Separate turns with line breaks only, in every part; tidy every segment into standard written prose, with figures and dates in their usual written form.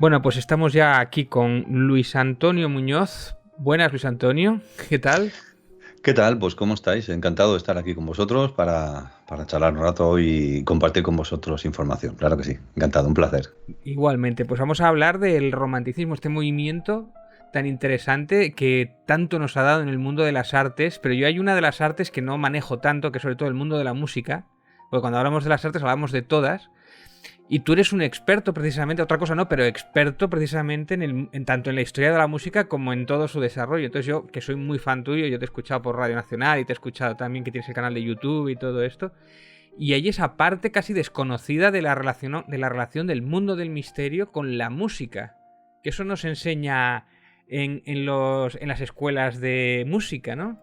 Bueno, pues estamos ya aquí con Luis Antonio Muñoz. Buenas, Luis Antonio. ¿Qué tal?
¿Qué tal? Pues ¿cómo estáis? Encantado de estar aquí con vosotros para charlar un rato y compartir con vosotros información. Claro que sí, encantado, un placer.
Igualmente, pues vamos a hablar del romanticismo, este movimiento tan interesante que tanto nos ha dado en el mundo de las artes, pero yo hay una de las artes que no manejo tanto, que es sobre todo el mundo de la música, porque cuando hablamos de las artes hablamos de todas, y tú eres un experto precisamente, otra cosa no, pero experto precisamente en tanto en la historia de la música como en todo su desarrollo. Entonces yo, que soy muy fan tuyo, yo te he escuchado por Radio Nacional y te he escuchado también que tienes el canal de YouTube y todo esto, y hay esa parte casi desconocida de la relación del mundo del misterio con la música. Que eso nos enseña en las escuelas de música, ¿no?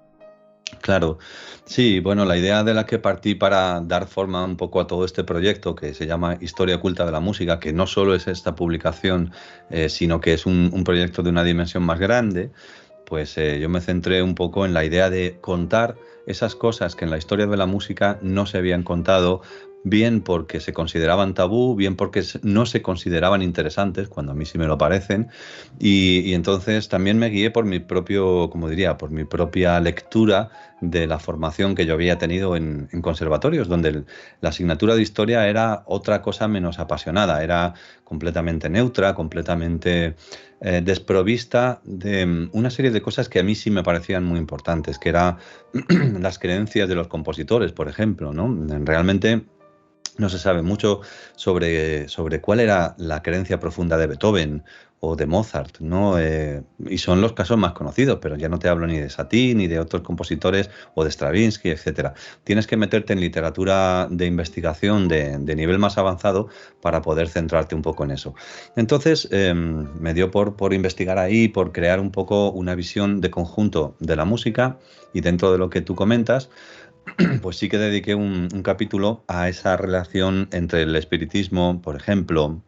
Claro, sí, bueno, la idea de la que partí para dar forma un poco a todo este proyecto que se llama Historia Oculta de la Música, que no solo es esta publicación, sino que es un proyecto de una dimensión más grande, pues yo me centré un poco en la idea de contar esas cosas que en la historia de la música no se habían contado, bien porque se consideraban tabú, bien porque no se consideraban interesantes, cuando a mí sí me lo parecen, y entonces también me guié por mi propio, como diría, por mi propia lectura de la formación que yo había tenido en conservatorios, donde la asignatura de historia era otra cosa menos apasionada, era completamente neutra, completamente desprovista de una serie de cosas que a mí sí me parecían muy importantes, que eran las creencias de los compositores, por ejemplo, ¿no? Realmente no se sabe mucho sobre cuál era la creencia profunda de Beethoven o de Mozart, ¿no? Y son los casos más conocidos, pero ya no te hablo ni de Satie, ni de otros compositores, o de Stravinsky, etcétera. Tienes que meterte en literatura de investigación de nivel más avanzado para poder centrarte un poco en eso. Entonces, me dio por investigar ahí, por crear un poco una visión de conjunto de la música, y dentro de lo que tú comentas, pues sí que dediqué un capítulo a esa relación entre el espiritismo, por ejemplo,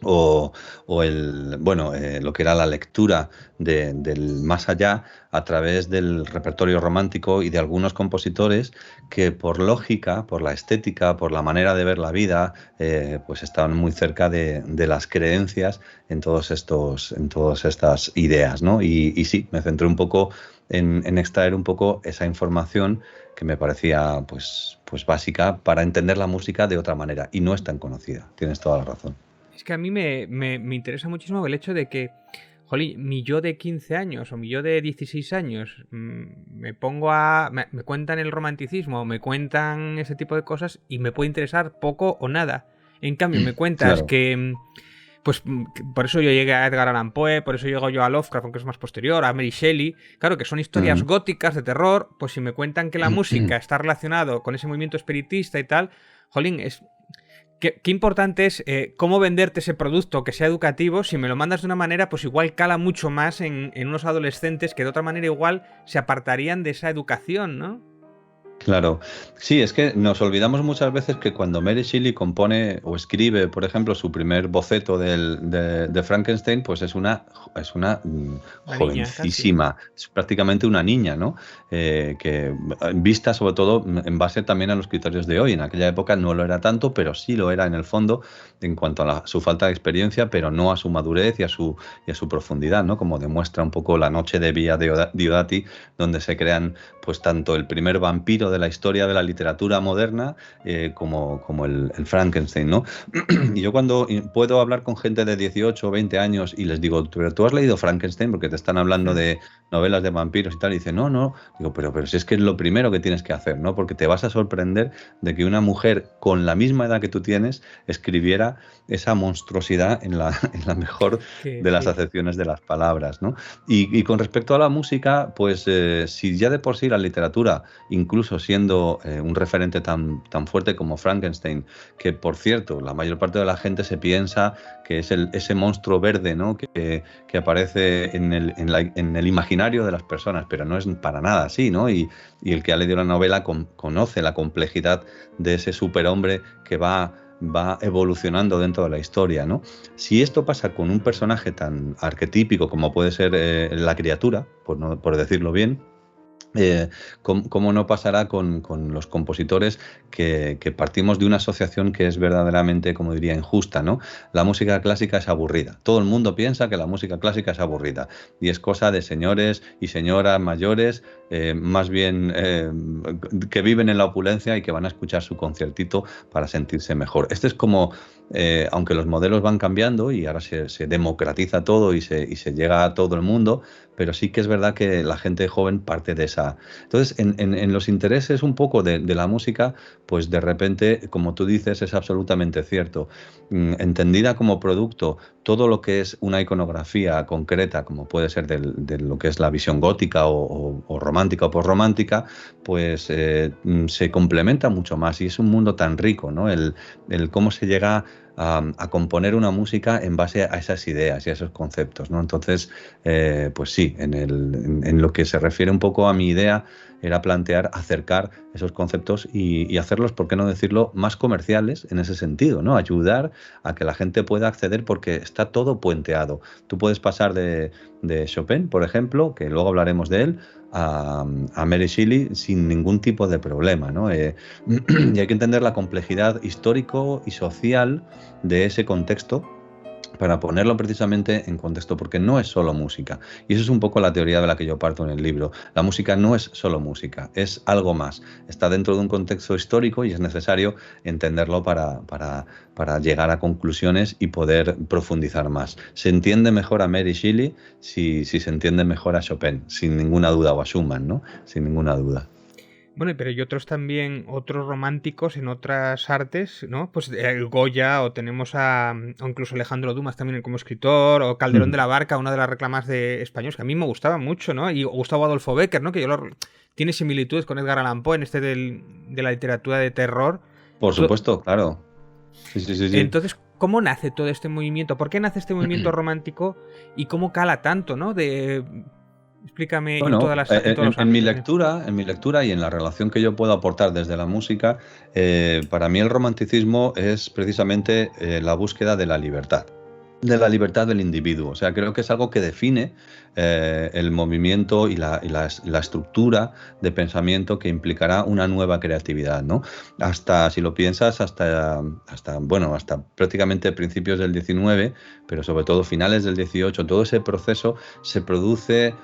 o, lo que era la lectura del más allá a través del repertorio romántico y de algunos compositores que por lógica, por la estética, por la manera de ver la vida, pues estaban muy cerca de las creencias en todas estas ideas, ¿no? Y sí, me centré un poco en extraer un poco esa información que me parecía pues básica para entender la música de otra manera, y no es tan conocida. Tienes toda la razón.
Es que a mí me interesa muchísimo el hecho de que, jolín, mi yo de 15 años o mi yo de 16 años me pongo a... Me cuentan el romanticismo, me cuentan ese tipo de cosas y me puede interesar poco o nada. En cambio, me cuentas
Claro.
que... Pues por eso yo llegué a Edgar Allan Poe, por eso llego yo a Lovecraft, aunque es más posterior, a Mary Shelley. Claro que son historias
Ujú.
góticas de terror, pues si me cuentan que la música está relacionado con ese movimiento espiritista y tal, jolín, qué importante es cómo venderte ese producto que sea educativo. Si me lo mandas de una manera, pues igual cala mucho más en unos adolescentes que de otra manera igual se apartarían de esa educación, ¿no?
Claro, sí, es que nos olvidamos muchas veces que cuando Mary Shelley compone o escribe, por ejemplo, su primer boceto de Frankenstein, pues es una
Una niña, casi.
jovencísima, es prácticamente una niña, ¿no? Que vista sobre todo en base también a los criterios de hoy. En aquella época no lo era tanto, pero sí lo era en el fondo en cuanto a su falta de experiencia, pero no a su madurez y a su profundidad, ¿no? Como demuestra un poco La noche de Villa Diodati, donde se crean pues tanto el primer vampiro de la historia de la literatura moderna, como el Frankenstein, ¿no? Y yo cuando puedo hablar con gente de 18 o 20 años y les digo, pero tú has leído Frankenstein, porque te están hablando
Hmm.
de novelas de vampiros y tal, y dicen, no, no, digo, pero si es que es lo primero que tienes que hacer, ¿no? Porque te vas a sorprender de que una mujer con la misma edad que tú tienes escribiera esa monstruosidad en la mejor
Que
de las
sí.
acepciones de las palabras, ¿no? Y con respecto a la música, pues si ya de por sí la literatura, incluso siendo un referente tan fuerte como Frankenstein, que por cierto, la mayor parte de la gente se piensa que es ese monstruo verde, ¿no? que aparece en el imaginario de las personas, pero no es para nada así, ¿no? Y el que ha leído la novela conoce la complejidad de ese superhombre que va evolucionando dentro de la historia, ¿no? Si esto pasa con un personaje tan arquetípico como puede ser la criatura, por decirlo bien, ¿Cómo no pasará con los compositores que partimos de una asociación que es verdaderamente, como diría, injusta, ¿no? La música clásica es aburrida. Todo el mundo piensa que la música clásica es aburrida y es cosa de señores y señoras mayores, más bien que viven en la opulencia y que van a escuchar su conciertito para sentirse mejor. Este es como, aunque los modelos van cambiando y ahora se democratiza todo y se llega a todo el mundo, pero sí que es verdad que la gente joven parte de esa. Entonces, en los intereses un poco de la música, pues de repente, como tú dices, es absolutamente cierto. Entendida como producto, todo lo que es una iconografía concreta, como puede ser de lo que es la visión gótica o romántica o posromántica, pues se complementa mucho más y es un mundo tan rico, ¿no? El cómo se llega a componer una música en base a esas ideas y a esos conceptos, ¿no? Entonces, pues sí, en lo que se refiere un poco a mi idea, era plantear, acercar esos conceptos y hacerlos, ¿por qué no decirlo?, más comerciales en ese sentido, ¿no? Ayudar a que la gente pueda acceder porque está todo puenteado. Tú puedes pasar de Chopin, por ejemplo, que luego hablaremos de él, a Mary Shelley sin ningún tipo de problema, ¿no? Y hay que entender la complejidad histórico y social de ese contexto para ponerlo precisamente en contexto, porque no es solo música. Y eso es un poco la teoría de la que yo parto en el libro. La música no es solo música, es algo más. Está dentro de un contexto histórico y es necesario entenderlo para llegar a conclusiones y poder profundizar más. Se entiende mejor a Mary Shelley si se entiende mejor a Chopin, sin ninguna duda, o a Schumann, ¿no? Sin ninguna duda.
Bueno, pero hay otros también, otros románticos en otras artes, ¿no? Pues el Goya, o tenemos o incluso Alejandro Dumas también como escritor, o Calderón de la Barca, una de las reclamas de españoles, que a mí me gustaba mucho, ¿no? Y Gustavo Adolfo Bécquer, ¿no? Que tiene similitudes con Edgar Allan Poe en de la literatura de terror.
Por supuesto, claro. Sí.
Entonces, ¿cómo nace todo este movimiento? ¿Por qué nace este movimiento romántico y cómo cala tanto, ¿no? Explícame.
Bueno,
en todos los ámbitos.
en mi lectura y en la relación que yo puedo aportar desde la música, para mí el romanticismo es precisamente la búsqueda de la libertad del individuo. O sea, creo que es algo que define el movimiento y la estructura de pensamiento que implicará una nueva creatividad, ¿no? Hasta, si lo piensas, hasta prácticamente principios del 19, pero sobre todo finales del 18, todo ese proceso se produce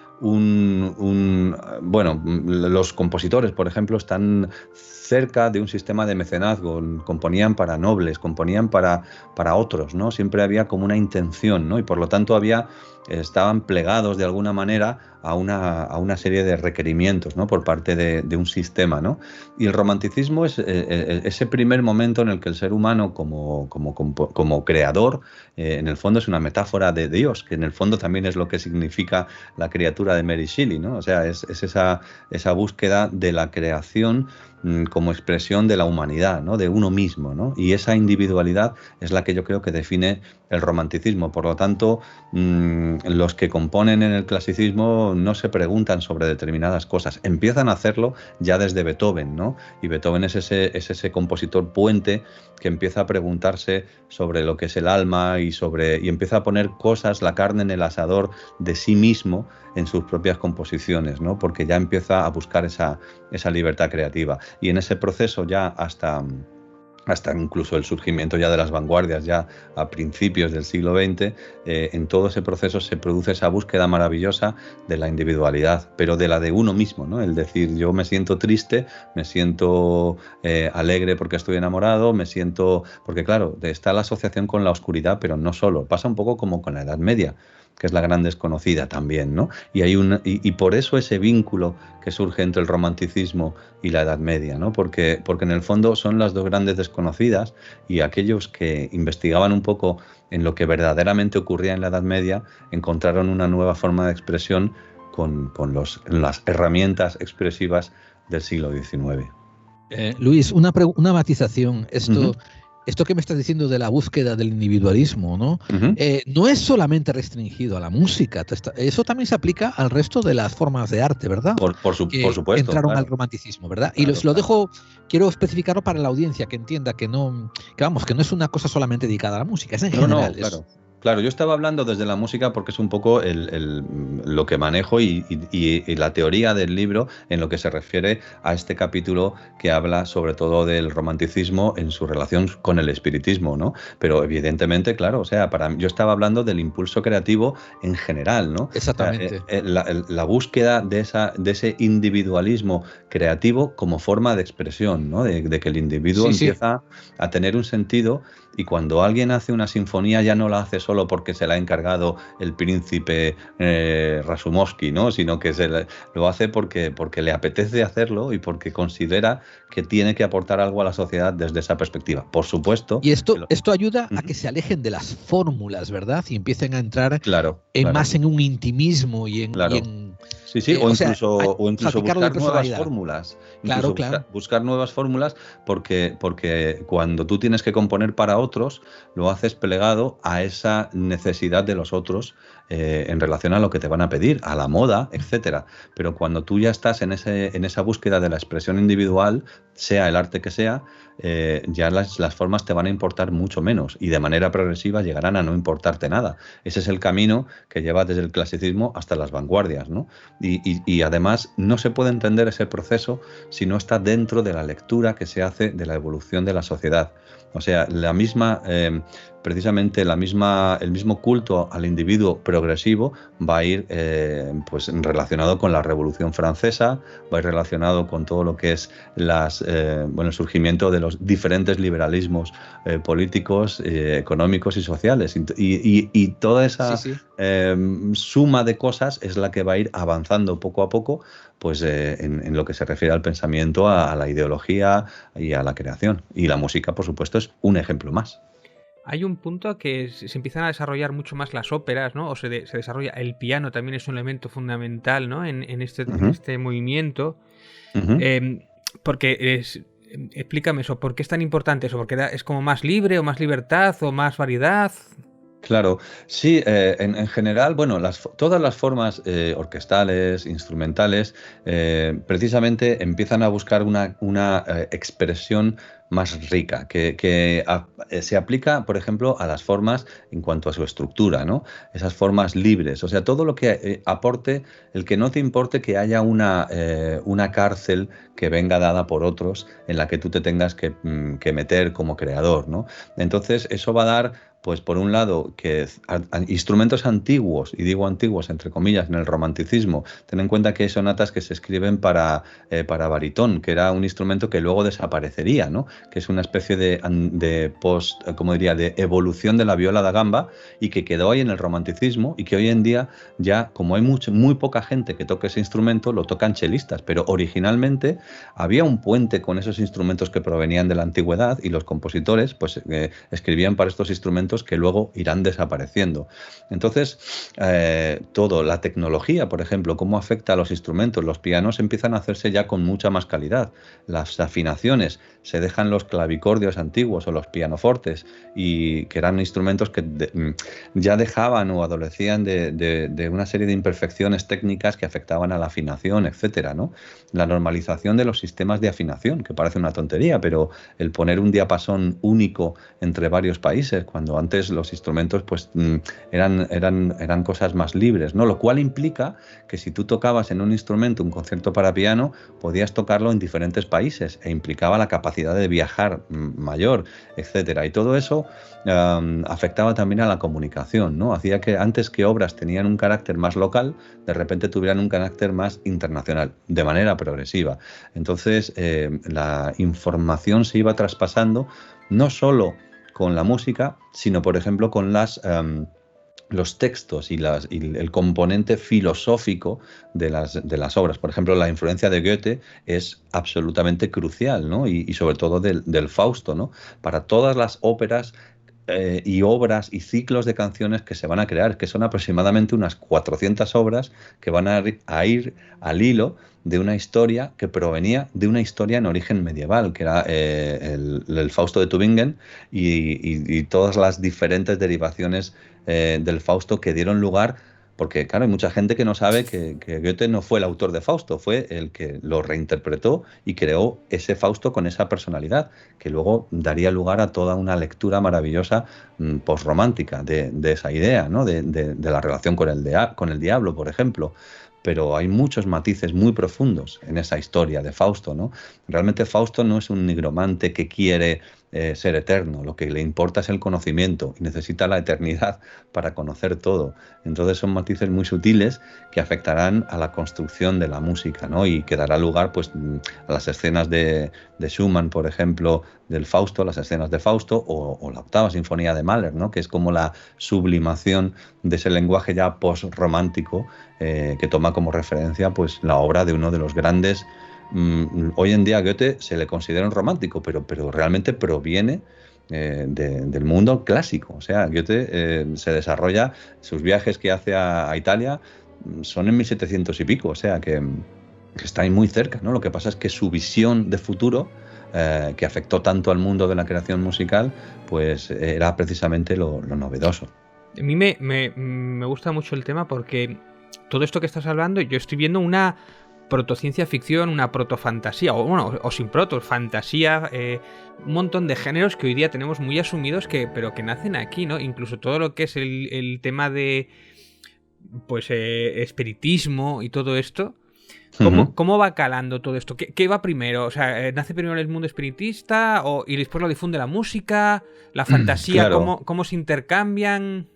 los compositores, por ejemplo, están cerca de un sistema de mecenazgo, componían para nobles, componían para otros, ¿no? Siempre había como una intención, ¿no? Y por lo tanto estaban plegados de alguna manera a una serie de requerimientos, ¿no? Por parte de un sistema, ¿no? Y el romanticismo es ese primer momento en el que el ser humano como creador, en el fondo es una metáfora de Dios, que en el fondo también es lo que significa la criatura de Mary Shelley, ¿no? O sea, es esa búsqueda de la creación como expresión de la humanidad, ¿no? De uno mismo, ¿no? Y esa individualidad es la que yo creo que define el romanticismo. Por lo tanto, los que componen en el clasicismo no se preguntan sobre determinadas cosas, empiezan a hacerlo ya desde Beethoven, ¿no? Y Beethoven es ese compositor puente que empieza a preguntarse sobre lo que es el alma y empieza a poner cosas, la carne en el asador de sí mismo en sus propias composiciones, ¿no? Porque ya empieza a buscar esa libertad creativa. Y en ese proceso ya hasta incluso el surgimiento ya de las vanguardias ya a principios del siglo XX, en todo ese proceso se produce esa búsqueda maravillosa de la individualidad, pero de la de uno mismo, ¿no? El decir, yo me siento triste, me siento alegre porque estoy enamorado, porque claro, está la asociación con la oscuridad, pero no solo, pasa un poco como con la Edad Media, que es la gran desconocida también, ¿no? Y por eso ese vínculo que surge entre el romanticismo y la Edad Media, ¿no? Porque en el fondo son las dos grandes desconocidas y aquellos que investigaban un poco en lo que verdaderamente ocurría en la Edad Media encontraron una nueva forma de expresión con las herramientas expresivas del siglo XIX.
Luis, una matización. Esto que me estás diciendo de la búsqueda del individualismo, ¿no? No es solamente restringido a la música. Eso también se aplica al resto de las formas de arte, ¿verdad?
Por supuesto.
Entraron al romanticismo, ¿verdad? Claro, y lo dejo, quiero especificarlo para la audiencia que entienda que no es una cosa solamente dedicada a la música, es en general.
Claro. Claro, yo estaba hablando desde la música porque es un poco lo que manejo y la teoría del libro en lo que se refiere a este capítulo que habla sobre todo del romanticismo en su relación con el espiritismo, ¿no? Pero evidentemente, claro, o sea, yo estaba hablando del impulso creativo en general, ¿no?
Exactamente.
O sea, la búsqueda de ese individualismo creativo como forma de expresión, ¿no? De que el individuo empieza a tener un sentido. Y cuando alguien hace una sinfonía ya no la hace solo porque se la ha encargado el príncipe Rasumovsky, ¿no? Sino que lo hace porque le apetece hacerlo y porque considera que tiene que aportar algo a la sociedad desde esa perspectiva. Por supuesto.
Y esto ayuda a que se alejen de las fórmulas, ¿verdad? Y empiecen a entrar más en un intimismo y en
sí, o incluso buscar nuevas fórmulas.
Claro.
Buscar nuevas fórmulas porque cuando tú tienes que componer para otros, lo haces plegado a esa necesidad de los otros en relación a lo que te van a pedir, a la moda, etcétera. Pero cuando tú ya estás en esa búsqueda de la expresión individual, sea el arte que sea, ya las formas te van a importar mucho menos y de manera progresiva llegarán a no importarte nada. Ese es el camino que lleva desde el clasicismo hasta las vanguardias, ¿no? Y además no se puede entender ese proceso si no está dentro de la lectura que se hace de la evolución de la sociedad. O sea, precisamente el mismo culto al individuo progresivo va a ir pues relacionado con la Revolución Francesa, va a ir relacionado con todo lo que es el surgimiento de los diferentes liberalismos políticos, económicos y sociales. Y toda esa suma de cosas es la que va a ir avanzando poco a poco pues en lo que se refiere al pensamiento, a la ideología y a la creación. Y la música, por supuesto, es un ejemplo más.
Hay un punto que se empiezan a desarrollar mucho más las óperas, ¿no? O se desarrolla el piano, también es un elemento fundamental, ¿no? En este movimiento. Porque explícame eso, ¿por qué es tan importante eso? ¿Porque es como más libre o más libertad o más variedad?
Claro, sí, en general, bueno, todas las formas orquestales, instrumentales, precisamente empiezan a buscar una expresión más rica, que se aplica, por ejemplo, a las formas en cuanto a su estructura, ¿no? Esas formas libres, o sea, todo lo que aporte, el que no te importe que haya una cárcel que venga dada por otros en la que tú te tengas que meter como creador, ¿no? Entonces, eso va a dar, pues por un lado, que instrumentos antiguos, y digo antiguos entre comillas, en el romanticismo, ten en cuenta que hay sonatas que se escriben para baritón, que era un instrumento que luego desaparecería, ¿no? Que es una especie de evolución de la viola da gamba y que quedó ahí en el romanticismo y que hoy en día ya, como hay muy poca gente que toque ese instrumento, lo tocan chelistas, pero originalmente había un puente con esos instrumentos que provenían de la antigüedad y los compositores pues escribían para estos instrumentos que luego irán desapareciendo. Entonces, la tecnología, por ejemplo, cómo afecta a los instrumentos. Los pianos empiezan a hacerse ya con mucha más calidad. Las afinaciones, se dejan los clavicordios antiguos o los pianofortes, y que eran instrumentos que ya dejaban o adolecían de una serie de imperfecciones técnicas que afectaban a la afinación, etcétera, ¿no? La normalización de los sistemas de afinación, que parece una tontería, pero el poner un diapasón único entre varios países, cuando antes los instrumentos pues eran cosas más libres, ¿no? Lo cual implica que si tú tocabas en un instrumento un concierto para piano, podías tocarlo en diferentes países e implicaba la capacidad de viajar mayor, etcétera. Y todo eso afectaba también a la comunicación, ¿no? Hacía que antes que obras tenían un carácter más local, de repente tuvieran un carácter más internacional, de manera progresiva. Entonces, la información se iba traspasando no solo con la música, sino por ejemplo con los textos y el componente filosófico de las obras. Por ejemplo, la influencia de Goethe es absolutamente crucial, ¿no? Y sobre todo del Fausto, ¿no? Para todas las óperas y obras y ciclos de canciones que se van a crear, que son aproximadamente unas 400 obras que van a ir al hilo de una historia que provenía de una historia en origen medieval, que era el Fausto de Tübingen y todas las diferentes derivaciones del Fausto que dieron lugar porque claro, hay mucha gente que no sabe que Goethe no fue el autor de Fausto, fue el que lo reinterpretó y creó ese Fausto con esa personalidad, que luego daría lugar a toda una lectura maravillosa posromántica de esa idea, ¿no? de la relación con el diablo, por ejemplo. Pero hay muchos matices muy profundos en esa historia de Fausto, ¿no? Realmente Fausto no es un nigromante que quiere ser eterno, lo que le importa es el conocimiento y necesita la eternidad para conocer todo. Entonces son matices muy sutiles que afectarán a la construcción de la música, ¿no? Y que dará lugar pues, a las escenas de Schumann, por ejemplo, del Fausto, las escenas de Fausto, o la octava sinfonía de Mahler, ¿no? Que es como la sublimación de ese lenguaje ya post-romántico que toma como referencia pues, la obra de uno de los grandes. Hoy en día Goethe se le considera un romántico, pero realmente proviene del mundo clásico. O sea, Goethe se desarrolla, sus viajes que hace a Italia son en 1700 y pico, o sea que está ahí muy cerca, ¿no? Lo que pasa es que su visión de futuro, que afectó tanto al mundo de la creación musical, pues era precisamente lo novedoso.
A mí me gusta mucho el tema porque todo esto que estás hablando, yo estoy viendo una protociencia ficción, una protofantasía, o sin proto, fantasía, un montón de géneros que hoy día tenemos muy asumidos, pero que nacen aquí, ¿no? Incluso todo lo que es el tema de pues espiritismo y todo esto. ¿Cómo va calando todo esto? ¿Qué va primero? O sea, ¿nace primero el mundo espiritista y después lo difunde la música? ¿La fantasía?
Claro.
¿Cómo se intercambian?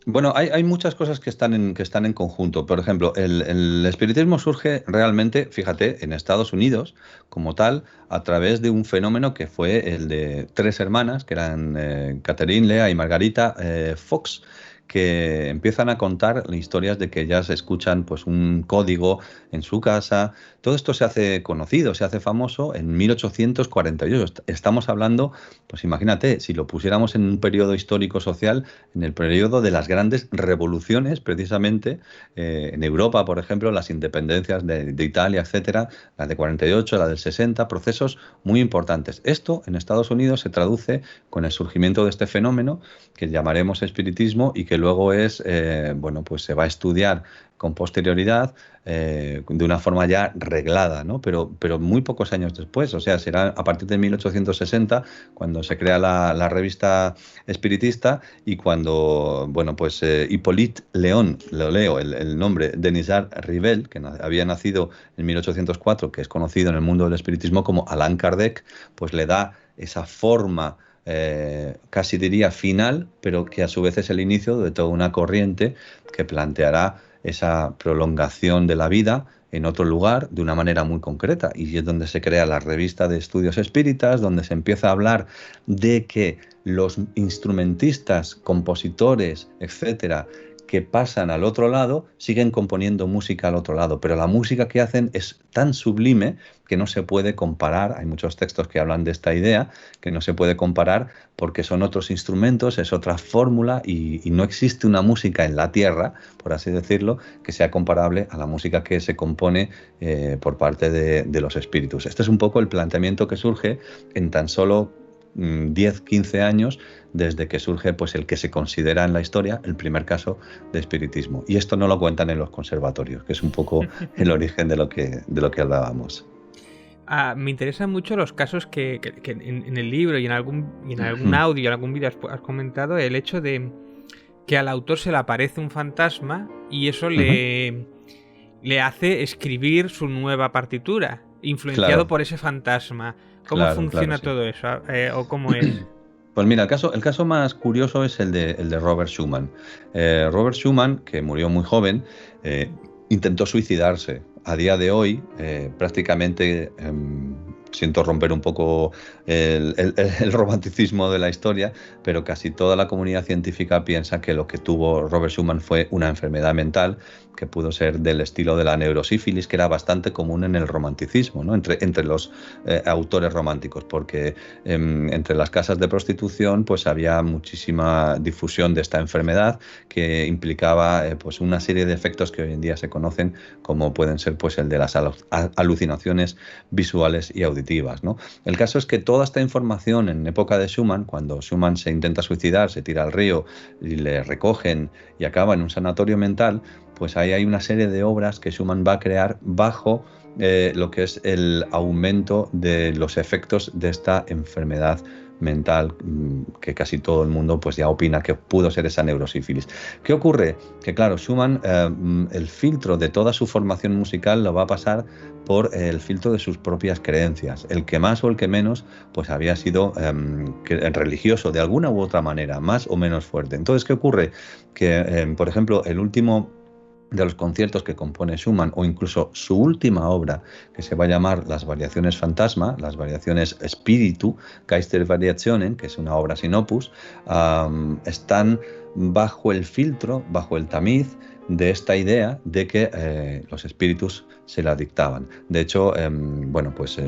Bueno, hay muchas cosas que están en conjunto. Por ejemplo, el espiritismo surge realmente, fíjate, en Estados Unidos como tal, a través de un fenómeno que fue el de tres hermanas, que eran Catherine, Lea y Margarita Fox, que empiezan a contar historias de que ellas escuchan pues, un código en su casa. Todo esto se hace conocido, se hace famoso en 1848. Estamos hablando, pues imagínate, si lo pusiéramos en un periodo histórico social, en el periodo de las grandes revoluciones, precisamente, en Europa, por ejemplo, las independencias de Italia, etcétera, la de 48, la del 60, procesos muy importantes. Esto en Estados Unidos se traduce con el surgimiento de este fenómeno que llamaremos espiritismo y que luego bueno, pues se va a estudiar con posterioridad de una forma ya reglada, ¿no? Pero muy pocos años después, o sea, será a partir de 1860 cuando se crea la revista espiritista y cuando, bueno, pues Hippolyte Léon, lo leo el nombre, Denisard Rivel, que había nacido en 1804, que es conocido en el mundo del espiritismo como Allan Kardec, pues le da esa forma casi diría final, pero que a su vez es el inicio de toda una corriente que planteará esa prolongación de la vida en otro lugar de una manera muy concreta, y es donde se crea la revista de estudios espíritas, donde se empieza a hablar de que los instrumentistas, compositores, etcétera, que pasan al otro lado, siguen componiendo música al otro lado, pero la música que hacen es tan sublime que no se puede comparar. Hay muchos textos que hablan de esta idea, que no se puede comparar porque son otros instrumentos, es otra fórmula y no existe una música en la tierra, por así decirlo, que sea comparable a la música que se compone por parte de los espíritus. Este es un poco el planteamiento que surge en tan solo 10, 15 años desde que surge pues el que se considera en la historia el primer caso de espiritismo. Y esto no lo cuentan en los conservatorios, que es un poco el origen de lo que hablábamos.
Me interesan mucho los casos que en el libro y en algún audio y en algún vídeo has comentado, el hecho de que al autor se le aparece un fantasma y eso le hace escribir su nueva partitura, influenciado por ese fantasma. ¿Cómo funciona todo eso? ¿O cómo es?
Pues mira, el caso más curioso es el de Robert Schumann. Robert Schumann, que murió muy joven, intentó suicidarse. A día de hoy, prácticamente, siento romper un poco el romanticismo de la historia, pero casi toda la comunidad científica piensa que lo que tuvo Robert Schumann fue una enfermedad mental que pudo ser del estilo de la neurosífilis, que era bastante común en el romanticismo, ¿no? entre los autores románticos, porque entre las casas de prostitución pues había muchísima difusión de esta enfermedad que implicaba pues una serie de efectos que hoy en día se conocen como pueden ser pues el de las alucinaciones visuales y auditivas. subjetivas, ¿no? El caso es que toda esta información en época de Schumann, cuando Schumann se intenta suicidar, se tira al río y le recogen y acaba en un sanatorio mental, pues ahí hay una serie de obras que Schumann va a crear bajo lo que es el aumento de los efectos de esta enfermedad mental que casi todo el mundo pues ya opina que pudo ser esa neurosífilis. ¿Qué ocurre? Que claro, Schumann el filtro de toda su formación musical lo va a pasar por el filtro de sus propias creencias. El que más o el que menos pues había sido religioso de alguna u otra manera, más o menos fuerte. Entonces, ¿qué ocurre? Que, por ejemplo, el último de los conciertos que compone Schumann, o incluso su última obra, que se va a llamar Las Variaciones Fantasma, las Variaciones Spiritu, Geistervariationen, que es una obra sin opus, están bajo el filtro, bajo el tamiz de esta idea de que los espíritus se la dictaban. De hecho,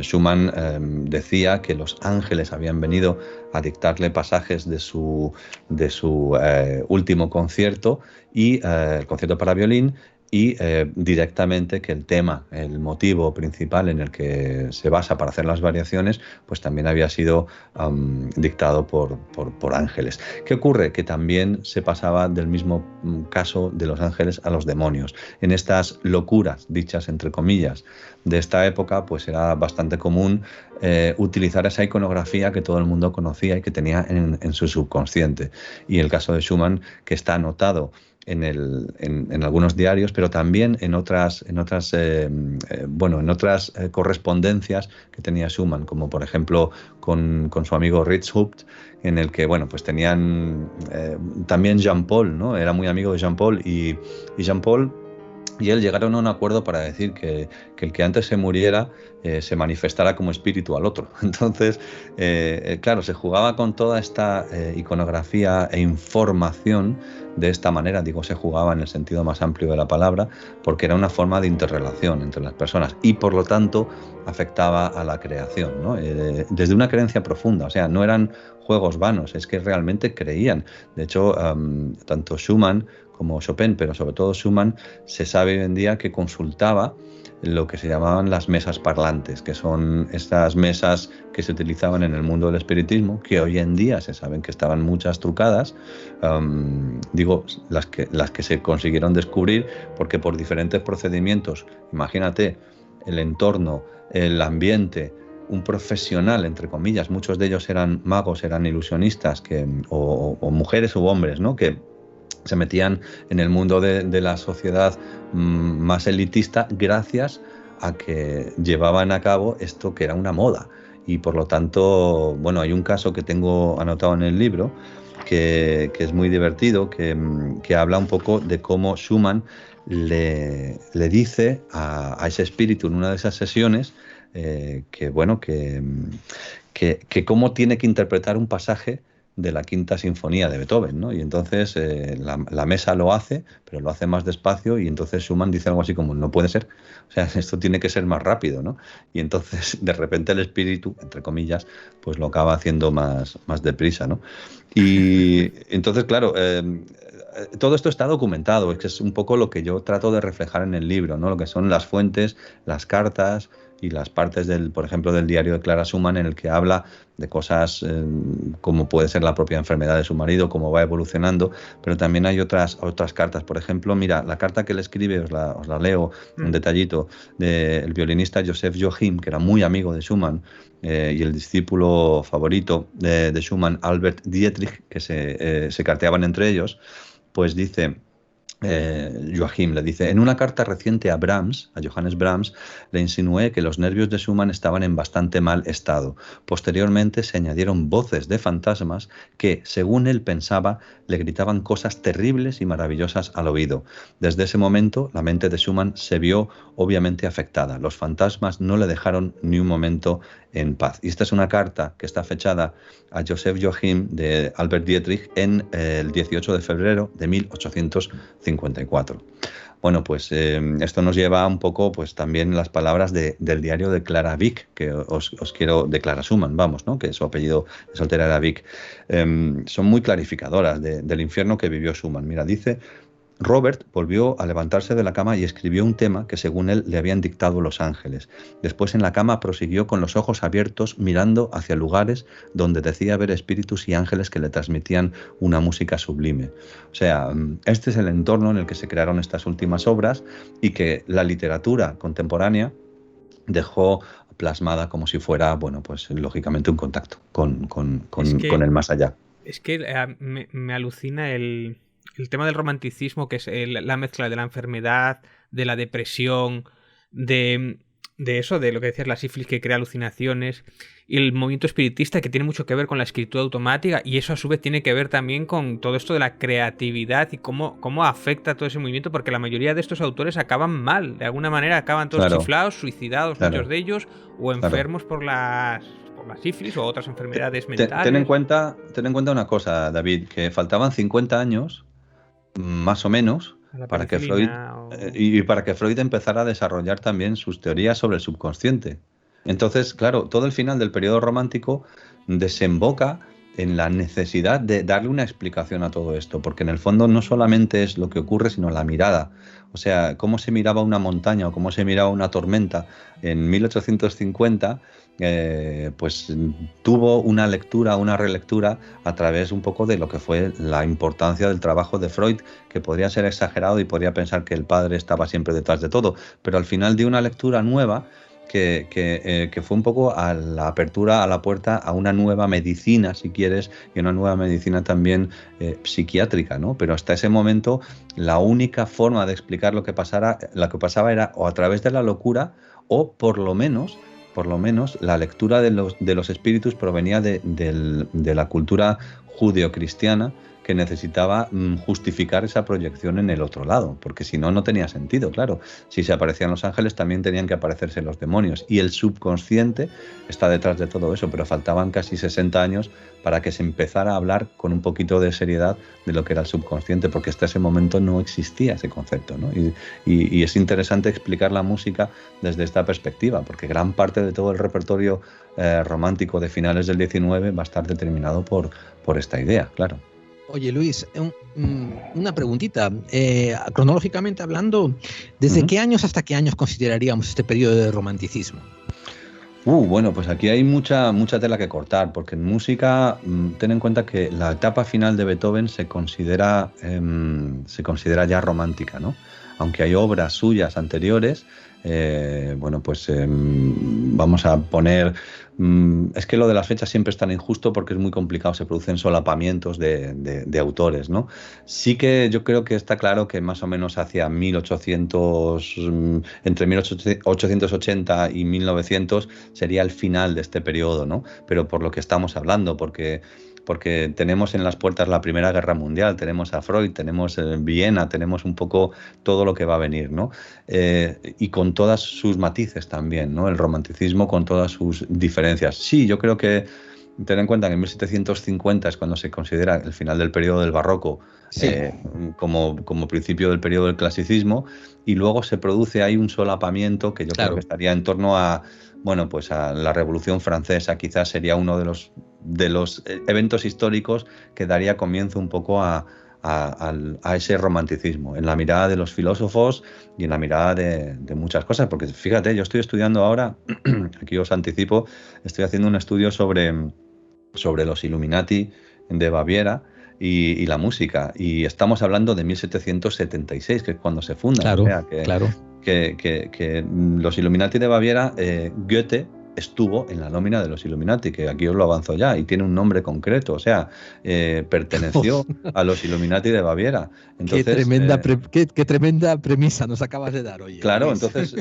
Schumann decía que los ángeles habían venido a dictarle pasajes de su último concierto, y el concierto para violín, y directamente que el tema, el motivo principal en el que se basa para hacer las variaciones, pues también había sido dictado por ángeles. ¿Qué ocurre? Que también se pasaba del mismo caso de los ángeles a los demonios. En estas locuras, dichas entre comillas, de esta época, pues era bastante común utilizar esa iconografía que todo el mundo conocía y que tenía en su subconsciente. Y el caso de Schumann, que está anotado en algunos diarios, pero también en otras correspondencias que tenía Schumann, como por ejemplo con su amigo Ritz Hoopt, en el que pues tenían también Jean-Paul, ¿no? Era muy amigo de Jean-Paul, y Jean-Paul y él llegaron a un acuerdo para decir que el que antes se muriera se manifestara como espíritu al otro. Entonces, claro, se jugaba con toda esta iconografía e información de esta manera. Digo, se jugaba en el sentido más amplio de la palabra, porque era una forma de interrelación entre las personas y, por lo tanto, afectaba a la creación, ¿no? Desde una creencia profunda. O sea, no eran juegos vanos, es que realmente creían. De hecho, tanto Schumann como Chopin, pero sobre todo Schumann, se sabe hoy en día que consultaba lo que se llamaban las mesas parlantes, que son estas mesas que se utilizaban en el mundo del espiritismo, que hoy en día se saben que estaban muchas trucadas, las que se consiguieron descubrir, porque por diferentes procedimientos, imagínate, el entorno, el ambiente, un profesional, entre comillas, muchos de ellos eran magos, eran ilusionistas, o mujeres u hombres, ¿no? Que se metían en el mundo de la sociedad más elitista gracias a que llevaban a cabo esto que era una moda. Y por lo tanto, bueno, hay un caso que tengo anotado en el libro que es muy divertido, que habla un poco de cómo Schumann le dice a ese espíritu en una de esas sesiones que cómo tiene que interpretar un pasaje de la Quinta Sinfonía de Beethoven, ¿no? Y entonces la mesa lo hace, pero lo hace más despacio, y entonces Schumann dice algo así como, no puede ser, o sea, esto tiene que ser más rápido, ¿no? Y entonces de repente el espíritu, entre comillas, pues lo acaba haciendo más deprisa, ¿no? Y entonces, claro, todo esto está documentado, es que es un poco lo que yo trato de reflejar en el libro, ¿no? Lo que son las fuentes, las cartas y las partes por ejemplo, del diario de Clara Schumann, en el que habla de cosas como puede ser la propia enfermedad de su marido, cómo va evolucionando, pero también hay otras cartas. Por ejemplo, mira, la carta que le escribe, os la leo, un detallito, del violinista Joseph Joachim, que era muy amigo de Schumann, y el discípulo favorito de Schumann, Albert Dietrich, que se carteaban entre ellos. Pues dice, Joachim le dice, en una carta reciente a Brahms, a Johannes Brahms, le insinué que los nervios de Schumann estaban en bastante mal estado. Posteriormente se añadieron voces de fantasmas que, según él pensaba, le gritaban cosas terribles y maravillosas al oído. Desde ese momento, la mente de Schumann se vio obviamente afectada. Los fantasmas no le dejaron ni un momento en paz. Y esta es una carta que está fechada a Joseph Joachim de Albert Dietrich en el 18 de febrero de 1854. Bueno, pues esto nos lleva un poco, pues también las palabras del diario de Clara Wieck, que os quiero, de Clara Schumann, vamos, ¿no? Que su apellido de soltera era Wieck. Son muy clarificadoras del infierno que vivió Schumann. Mira, dice Robert volvió a levantarse de la cama y escribió un tema que según él le habían dictado los ángeles. Después en la cama prosiguió con los ojos abiertos mirando hacia lugares donde decía ver espíritus y ángeles que le transmitían una música sublime. O sea, este es el entorno en el que se crearon estas últimas obras y que la literatura contemporánea dejó plasmada como si fuera, bueno, pues lógicamente un contacto con el más allá.
Es que me alucina el tema del romanticismo, que es la mezcla de la enfermedad, de la depresión, de eso, de lo que decías, la sífilis que crea alucinaciones, y el movimiento espiritista, que tiene mucho que ver con la escritura automática, y eso a su vez tiene que ver también con todo esto de la creatividad y cómo afecta todo ese movimiento, porque la mayoría de estos autores acaban mal, de alguna manera acaban todos chiflados, suicidados, muchos de ellos, o enfermos por la sífilis o otras enfermedades mentales.
Ten en cuenta una cosa, David, que faltaban 50 años, más o menos, para que Freud empezara a desarrollar también sus teorías sobre el subconsciente. Entonces, claro, todo el final del periodo romántico desemboca en la necesidad de darle una explicación a todo esto, porque en el fondo no solamente es lo que ocurre, sino la mirada. O sea, cómo se miraba una montaña o cómo se miraba una tormenta en 1850, pues tuvo una lectura, una relectura a través un poco de lo que fue la importancia del trabajo de Freud, que podría ser exagerado y podría pensar que el padre estaba siempre detrás de todo, pero al final dio una lectura nueva que fue un poco a la apertura a la puerta a una nueva medicina, si quieres, y una nueva medicina también psiquiátrica, ¿no? Pero hasta ese momento la única forma de explicar lo que pasaba era o a través de la locura o por lo menos la lectura de los espíritus provenía de la cultura judeocristiana, que necesitaba justificar esa proyección en el otro lado, porque si no, no tenía sentido, claro. Si se aparecían los ángeles, también tenían que aparecerse los demonios, y el subconsciente está detrás de todo eso, pero faltaban casi 60 años para que se empezara a hablar con un poquito de seriedad de lo que era el subconsciente, porque hasta ese momento no existía ese concepto, ¿no? Y es interesante explicar la música desde esta perspectiva, porque gran parte de todo el repertorio romántico de finales del 19 va a estar determinado por esta idea, claro.
Oye, Luis, una preguntita. Cronológicamente hablando, ¿desde qué años hasta qué años consideraríamos este periodo de romanticismo?
Bueno, pues aquí hay mucha tela que cortar, porque en música ten en cuenta que la etapa final de Beethoven se considera ya romántica, ¿no? Aunque hay obras suyas anteriores, bueno, pues vamos a poner... es que lo de las fechas siempre es tan injusto porque es muy complicado, se producen solapamientos de autores, ¿no? Sí que yo creo que está claro que más o menos hacia entre 1880 y 1900 sería el final de este periodo, ¿no? Pero por lo que estamos hablando, porque tenemos en las puertas la Primera Guerra Mundial, tenemos a Freud, tenemos Viena, tenemos un poco todo lo que va a venir, ¿no? Y con todas sus matices también, ¿no? El romanticismo con todas sus diferencias. Sí, yo creo que ten en cuenta que en 1750 es cuando se considera el final del periodo del barroco, sí, como principio del periodo del clasicismo, y luego se produce ahí un solapamiento que yo creo que estaría en torno a, bueno, pues a la Revolución Francesa. Quizás sería uno de los eventos históricos que daría comienzo un poco a ese romanticismo, en la mirada de los filósofos y en la mirada de muchas cosas, porque fíjate, yo estoy estudiando ahora, aquí os anticipo, estoy haciendo un estudio sobre los Illuminati de Baviera y la música, y estamos hablando de 1776, que es cuando se fundan.
Claro,
o sea,
claro.
Que los Illuminati de Baviera, Goethe estuvo en la nómina de los Illuminati, que aquí os lo avanzo ya, y tiene un nombre concreto, o sea, perteneció a los Illuminati de Baviera. Entonces,
qué tremenda premisa nos acabas de dar hoy.
Claro, entonces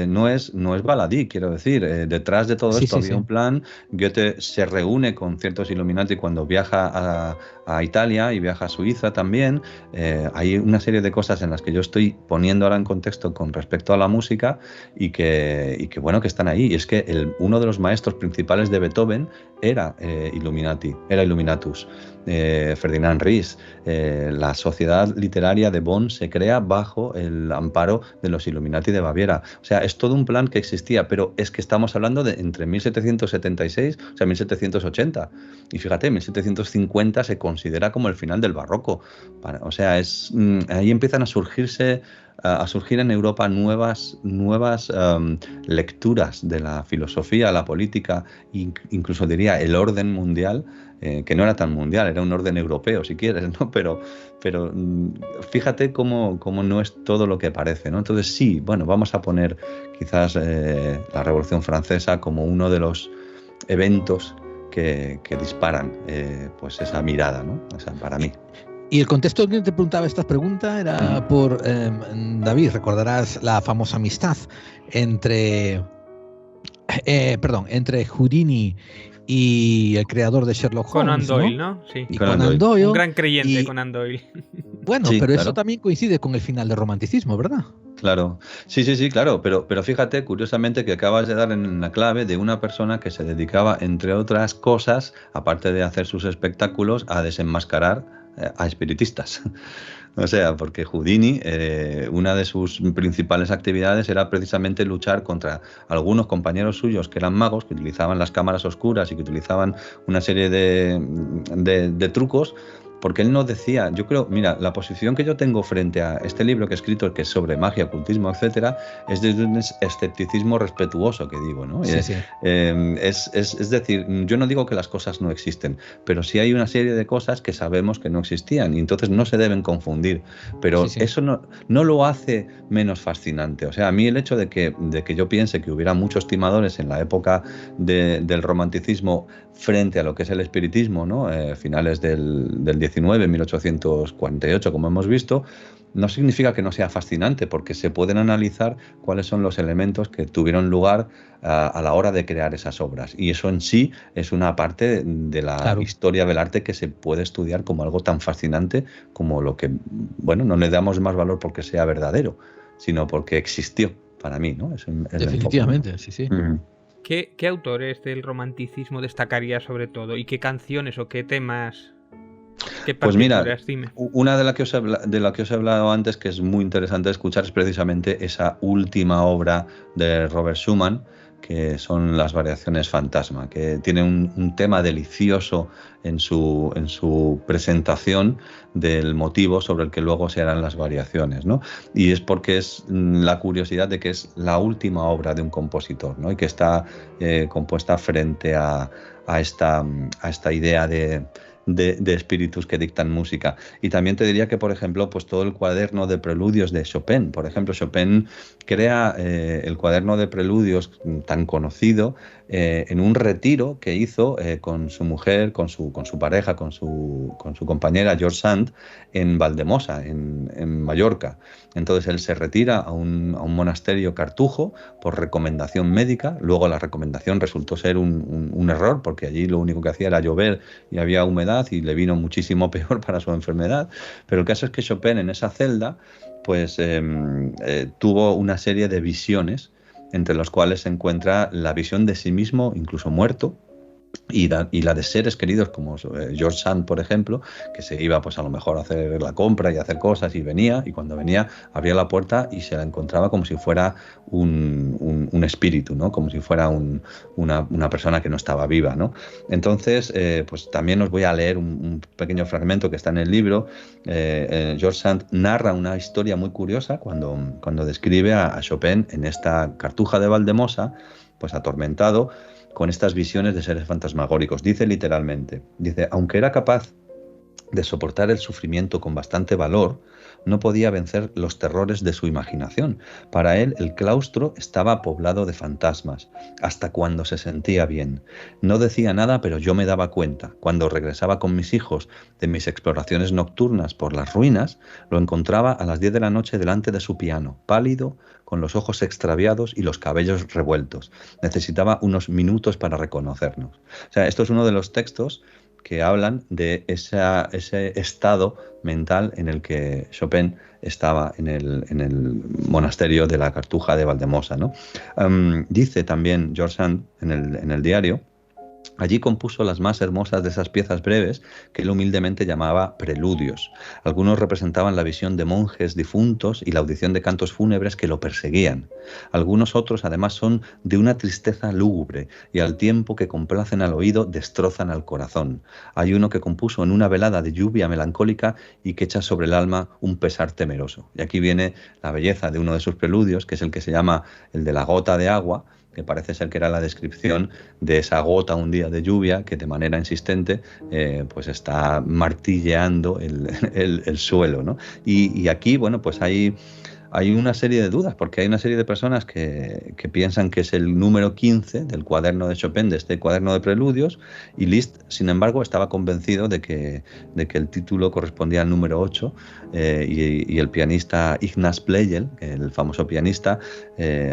no es baladí, quiero decir. Detrás de todo esto había un plan. Goethe se reúne con ciertos Illuminati cuando viaja a Italia y viaja a Suiza también. Hay una serie de cosas en las que yo estoy poniendo ahora en contexto con respecto a la música y que bueno, que están ahí. sí, es que uno de los maestros principales de Beethoven era Illuminatus. Ferdinand Ries. La sociedad literaria de Bonn se crea bajo el amparo de los Illuminati de Baviera. O sea, es todo un plan que existía, pero es que estamos hablando de entre 1776, o sea, 1780. Y fíjate, 1750 se considera como el final del barroco. O sea, ahí empiezan a surgir en Europa nuevas lecturas de la filosofía, la política, incluso diría el orden mundial, que no era tan mundial, era un orden europeo, si quieres, ¿no? Pero fíjate cómo no es todo lo que parece, ¿no? Entonces sí, bueno, vamos a poner quizás la Revolución Francesa como uno de los eventos que disparan pues esa mirada, ¿no? O sea, para mí.
Y el contexto en que te preguntaba esta pregunta era por David, recordarás la famosa amistad entre Houdini y el creador de Sherlock Holmes,
Conan Doyle, ¿no? Sí.
Y Conan Doyle.
Un gran creyente, Conan Doyle.
Bueno,
sí,
pero
claro.
eso también coincide con el final del romanticismo, ¿verdad?
Claro, sí, claro, pero fíjate, curiosamente, que acabas de dar en la clave de una persona que se dedicaba, entre otras cosas, aparte de hacer sus espectáculos, a desenmascarar a espiritistas. O sea, porque Houdini, una de sus principales actividades era precisamente luchar contra algunos compañeros suyos que eran magos, que utilizaban las cámaras oscuras y que utilizaban una serie de trucos, porque él no decía, yo creo, mira, la posición que yo tengo frente a este libro que he escrito, que es sobre magia, ocultismo, etcétera, es desde un escepticismo respetuoso, que digo, ¿no?
Sí, sí.
Es decir, yo no digo que las cosas no existen, pero sí hay una serie de cosas que sabemos que no existían y entonces no se deben confundir, pero
Sí.
eso no lo hace menos fascinante. O sea, a mí el hecho de que yo piense que hubiera muchos timadores en la época del romanticismo frente a lo que es el espiritismo, ¿no? Finales del 19, 1848, como hemos visto, no significa que no sea fascinante, porque se pueden analizar cuáles son los elementos que tuvieron lugar a la hora de crear esas obras. Y eso en sí es una parte de la historia del arte que se puede estudiar como algo tan fascinante como lo que, bueno, no le damos más valor porque sea verdadero, sino porque existió para mí, ¿no? Es
definitivamente,
enfoque, ¿no?
Sí.
¿Qué autores del romanticismo destacaría sobre todo? ¿Y qué canciones o qué temas? ¿Qué
pues mira,
dime?
Una de la que os he hablado antes, que es muy interesante escuchar, es precisamente esa última obra de Robert Schumann, que son las Variaciones Fantasma, que tiene un tema delicioso en su presentación del motivo sobre el que luego se harán las variaciones, ¿no? Y es porque es la curiosidad de que es la última obra de un compositor, ¿no? Y que está compuesta frente a esta idea de espíritus que dictan música. Y también te diría que, por ejemplo, pues todo el cuaderno de preludios de Chopin. Por ejemplo, Chopin crea el cuaderno de preludios tan conocido en un retiro que hizo con su mujer, con su pareja, con su compañera George Sand en Valdemosa, en Mallorca. Entonces él se retira a un monasterio cartujo por recomendación médica. Luego la recomendación resultó ser un error, porque allí lo único que hacía era llover y había humedad y le vino muchísimo peor para su enfermedad. Pero el caso es que Chopin en esa celda pues tuvo una serie de visiones, entre las cuales se encuentra la visión de sí mismo, incluso muerto, y la de seres queridos como George Sand, por ejemplo, que se iba pues a lo mejor a hacer la compra y a hacer cosas y venía, y cuando venía abría la puerta y se la encontraba como si fuera un espíritu, ¿no? Como si fuera una persona que no estaba viva, ¿no? Entonces, pues también os voy a leer un pequeño fragmento que está en el libro. George Sand narra una historia muy curiosa cuando describe a Chopin en esta cartuja de Valdemosa, pues atormentado con estas visiones de seres fantasmagóricos. Dice literalmente, aunque era capaz de soportar el sufrimiento con bastante valor, no podía vencer los terrores de su imaginación. Para él, el claustro estaba poblado de fantasmas, hasta cuando se sentía bien. No decía nada, pero yo me daba cuenta. Cuando regresaba con mis hijos de mis exploraciones nocturnas por las ruinas, lo encontraba a las 10 de la noche delante de su piano, pálido, con los ojos extraviados y los cabellos revueltos. Necesitaba unos minutos para reconocernos. O sea, esto es uno de los textos que hablan de ese estado mental en el que Chopin estaba en el monasterio de la Cartuja de Valdemosa, ¿no? Dice también George Sand en el diario: allí compuso las más hermosas de esas piezas breves que él humildemente llamaba preludios. Algunos representaban la visión de monjes difuntos y la audición de cantos fúnebres que lo perseguían. Algunos otros, además, son de una tristeza lúgubre y al tiempo que complacen al oído, destrozan al corazón. Hay uno que compuso en una velada de lluvia melancólica y que echa sobre el alma un pesar temeroso. Y aquí viene la belleza de uno de sus preludios, que es el que se llama el de la gota de agua, que parece ser que era la descripción de esa gota un día de lluvia que de manera insistente pues está martilleando el suelo, ¿no? Y aquí, bueno, pues hay una serie de dudas, porque hay una serie de personas que piensan que es el número 15 del cuaderno de Chopin, de este cuaderno de preludios, y Liszt, sin embargo, estaba convencido de que el título correspondía al número 8, y el pianista Ignaz Pleyel, el famoso pianista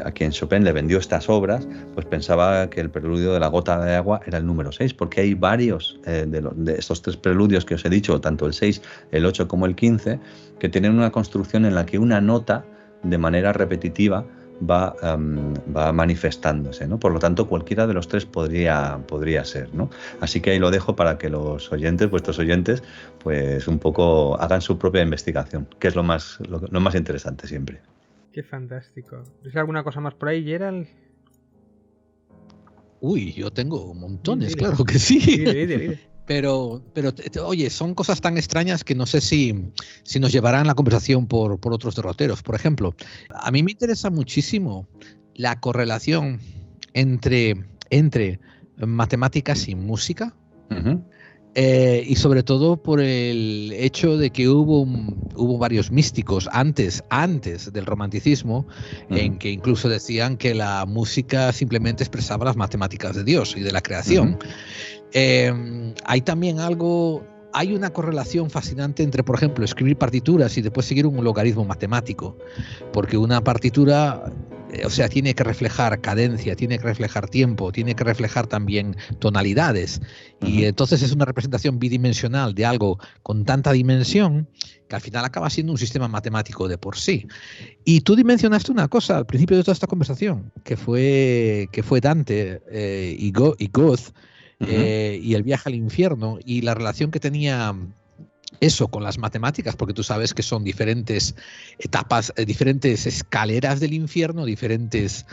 a quien Chopin le vendió estas obras, pues pensaba que el preludio de la gota de agua era el número 6, porque hay varios de estos 3 preludios que os he dicho, tanto el 6, el 8 como el 15, que tienen una construcción en la que una nota de manera repetitiva va manifestándose, ¿no? Por lo tanto, cualquiera de los 3 podría ser, ¿no? Así que ahí lo dejo para que los oyentes, vuestros oyentes, pues un poco hagan su propia investigación, que es lo más interesante siempre.
Qué fantástico. ¿Tienes alguna cosa más por ahí, Gerald?
Uy, yo tengo montones, claro que sí.
Dile.
Pero oye, son cosas tan extrañas que no sé si nos llevarán la conversación por otros derroteros. Por ejemplo, a mí me interesa muchísimo la correlación entre matemáticas y música.
Uh-huh.
Y sobre todo por el hecho de que hubo varios místicos antes del romanticismo, en que incluso decían que la música simplemente expresaba las matemáticas de Dios y de la creación. Hay también hay una correlación fascinante entre, por ejemplo, escribir partituras y después seguir un logaritmo matemático, porque una partitura, o sea, tiene que reflejar cadencia, tiene que reflejar tiempo, tiene que reflejar también tonalidades, y entonces es una representación bidimensional de algo con tanta dimensión que al final acaba siendo un sistema matemático de por sí. Y tú mencionaste una cosa al principio de toda esta conversación, que fue Dante y Goethe, y el viaje al infierno y la relación que tenía eso con las matemáticas, porque tú sabes que son diferentes etapas, diferentes escaleras del infierno, diferentes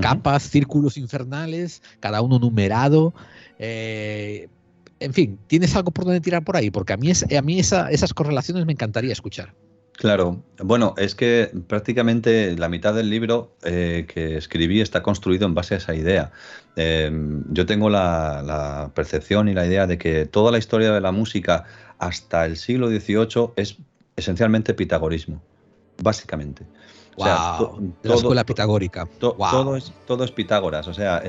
capas, círculos infernales, cada uno numerado. En fin, ¿tienes algo por donde tirar por ahí? Porque a mí esas correlaciones me encantaría escuchar.
Claro, bueno, es que prácticamente la mitad del libro que escribí está construido en base a esa idea. Yo tengo la percepción y la idea de que toda la historia de la música hasta el siglo XVIII es esencialmente pitagorismo, básicamente.
Wow, o sea, la escuela pitagórica.
Todo es Pitágoras. O sea,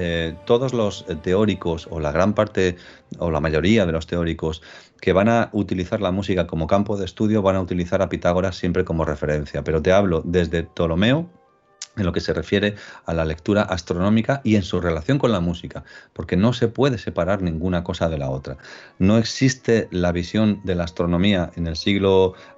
todos los teóricos, o la gran parte, o la mayoría de los teóricos que van a utilizar la música como campo de estudio, van a utilizar a Pitágoras siempre como referencia. Pero te hablo desde Ptolomeo, en lo que se refiere a la lectura astronómica y en su relación con la música, porque no se puede separar ninguna cosa de la otra. No existe la visión de la astronomía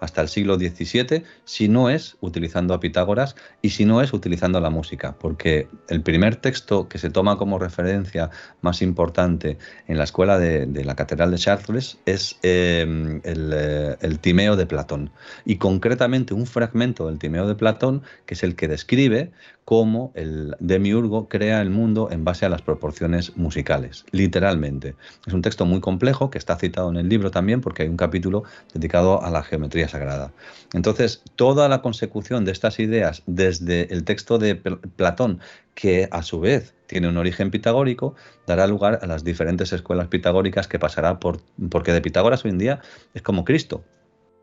hasta el siglo XVII si no es utilizando a Pitágoras y si no es utilizando la música, porque el primer texto que se toma como referencia más importante en la escuela de la Catedral de Chartres es el Timeo de Platón, y concretamente un fragmento del Timeo de Platón que es el que describe cómo el demiurgo crea el mundo en base a las proporciones musicales, literalmente. Es un texto muy complejo que está citado en el libro también, porque hay un capítulo dedicado a la geometría sagrada. Entonces, toda la consecución de estas ideas desde el texto de Platón, que a su vez tiene un origen pitagórico, dará lugar a las diferentes escuelas pitagóricas que pasará porque de Pitágoras hoy en día es como Cristo.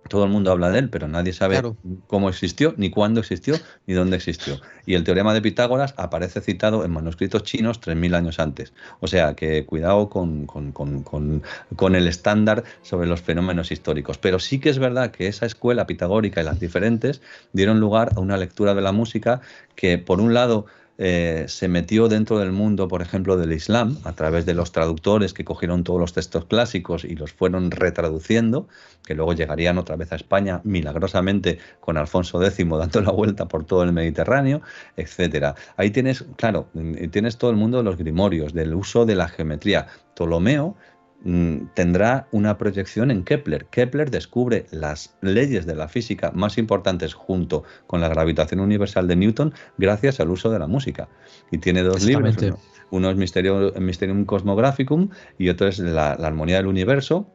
Todo el mundo habla de él, pero nadie sabe cómo existió, ni cuándo existió, ni dónde existió. Y el teorema de Pitágoras aparece citado en manuscritos chinos 3000 años antes. O sea que cuidado con el estándar sobre los fenómenos históricos. Pero sí que es verdad que esa escuela pitagórica y las diferentes dieron lugar a una lectura de la música que, por un lado, se metió dentro del mundo, por ejemplo, del Islam, a través de los traductores que cogieron todos los textos clásicos y los fueron retraduciendo, que luego llegarían otra vez a España, milagrosamente, con Alfonso X dando la vuelta por todo el Mediterráneo, etcétera. Ahí tienes, claro, tienes todo el mundo de los grimorios, del uso de la geometría. Ptolomeo tendrá una proyección en Kepler. Kepler descubre las leyes de la física más importantes junto con la gravitación universal de Newton gracias al uso de la música. Y tiene dos libros, uno es Mysterium Cosmographicum y otro es la armonía del universo,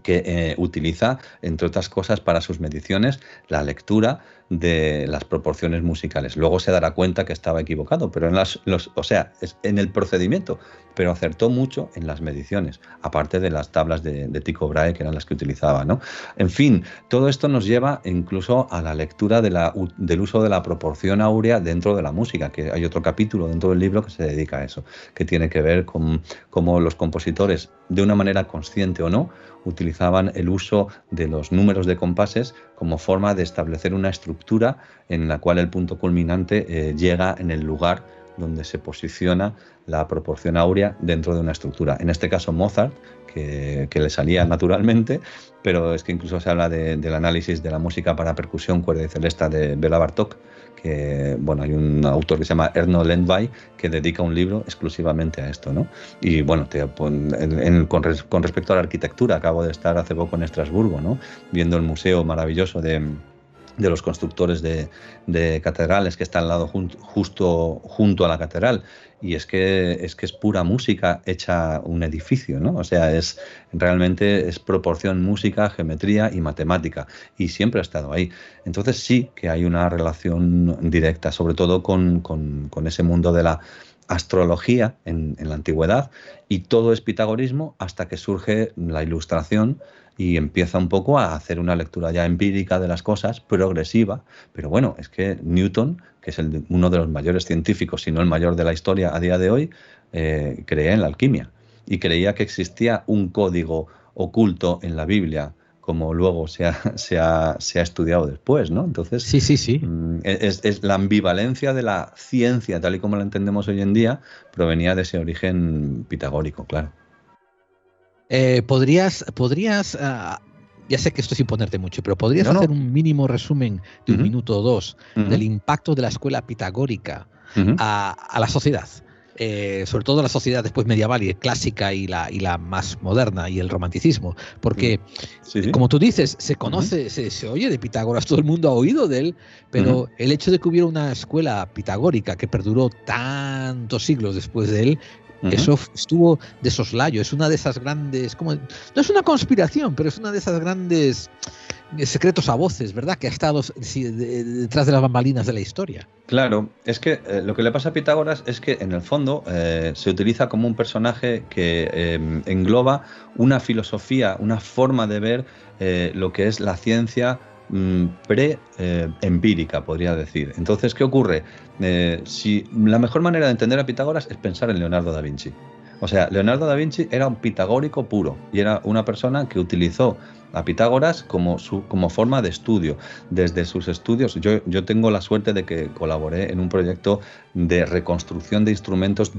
que utiliza, entre otras cosas, para sus mediciones la lectura de las proporciones musicales. Luego se dará cuenta que estaba equivocado, pero en el procedimiento, pero acertó mucho en las mediciones, aparte de las tablas de Tycho Brahe, que eran las que utilizaba, ¿no? En fin, todo esto nos lleva incluso a la lectura del uso de la proporción áurea dentro de la música, que hay otro capítulo dentro del libro que se dedica a eso, que tiene que ver con cómo los compositores, de una manera consciente o no, utilizaban el uso de los números de compases como forma de establecer una estructura en la cual el punto culminante llega en el lugar donde se posiciona la proporción áurea dentro de una estructura. En este caso Mozart, que le salía naturalmente, pero es que incluso se habla del análisis de la música para percusión, cuerda y celesta de Bela Bartók, que bueno, hay un autor que se llama Erno Lendvai que dedica un libro exclusivamente a esto, ¿no? Y bueno, con respecto a la arquitectura, acabo de estar hace poco en Estrasburgo, ¿no? Viendo el museo maravilloso de los constructores de catedrales que está al lado justo junto a la catedral, y es que es pura música hecha un edificio, ¿no? O sea, realmente es proporción, música, geometría y matemática, y siempre ha estado ahí. Entonces sí que hay una relación directa, sobre todo con ese mundo de la astrología en la antigüedad, y todo es pitagorismo hasta que surge la Ilustración y empieza un poco a hacer una lectura ya empírica de las cosas, progresiva. Pero bueno, es que Newton, que es uno de los mayores científicos, si no el mayor de la historia a día de hoy, creía en la alquimia y creía que existía un código oculto en la Biblia, como luego se ha estudiado después, ¿no? Entonces,
sí.
Es la ambivalencia de la ciencia, tal y como la entendemos hoy en día, provenía de ese origen pitagórico, claro.
¿Podrías ya sé que esto es sin ponerte mucho, pero ¿podrías hacer un mínimo resumen de un minuto o dos del impacto de la escuela pitagórica a la sociedad? Sobre todo la sociedad después medieval y clásica y la más moderna y el romanticismo, porque como tú dices, se conoce, se oye de Pitágoras, todo el mundo ha oído de él, pero el hecho de que hubiera una escuela pitagórica que perduró tantos siglos después de éél, eso estuvo de soslayo, es una de esas grandes, no es una conspiración, pero es una de esas grandes secretos a voces, ¿verdad? Que ha estado detrás de las bambalinas de la historia.
Claro, es que lo que le pasa a Pitágoras es que en el fondo se utiliza como un personaje que engloba una filosofía, una forma de ver lo que es la ciencia pre-empírica, podría decir. Entonces, ¿qué ocurre? Si la mejor manera de entender a Pitágoras es pensar en Leonardo da Vinci. O sea, Leonardo da Vinci era un pitagórico puro y era una persona que utilizó a Pitágoras como forma de estudio. Desde sus estudios, yo tengo la suerte de que colaboré en un proyecto de reconstrucción de instrumentos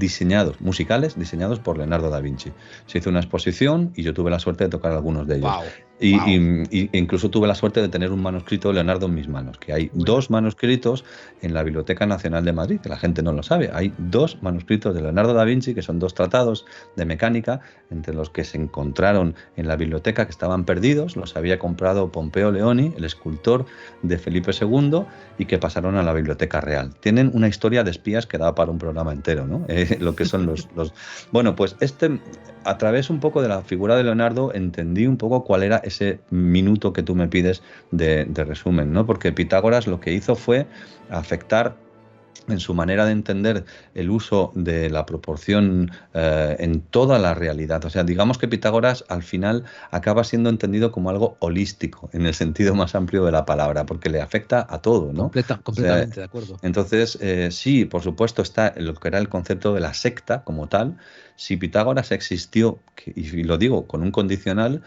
musicales diseñados por Leonardo da Vinci. Se hizo una exposición y yo tuve la suerte de tocar algunos de ellos. Wow. Y incluso tuve la suerte de tener un manuscrito de Leonardo en mis manos, que hay dos manuscritos en la Biblioteca Nacional de Madrid, que la gente no lo sabe. Hay dos manuscritos de Leonardo da Vinci, que son dos tratados de mecánica, entre los que se encontraron en la biblioteca, que estaban perdidos, los había comprado Pompeo Leoni, el escultor de Felipe II, y que pasaron a la Biblioteca Real. Tienen una historia de espías que da para un programa entero, ¿no? Lo que son los... Bueno, pues a través un poco de la figura de Leonardo entendí un poco cuál era ese minuto que tú me pides de resumen, ¿no? Porque Pitágoras lo que hizo fue afectar en su manera de entender el uso de la proporción en toda la realidad. O sea, digamos que Pitágoras al final acaba siendo entendido como algo holístico, en el sentido más amplio de la palabra, porque le afecta a todo, ¿no?
Completamente, o sea, de acuerdo.
Entonces, sí, por supuesto, está lo que era el concepto de la secta como tal, si Pitágoras existió, y lo digo con un condicional,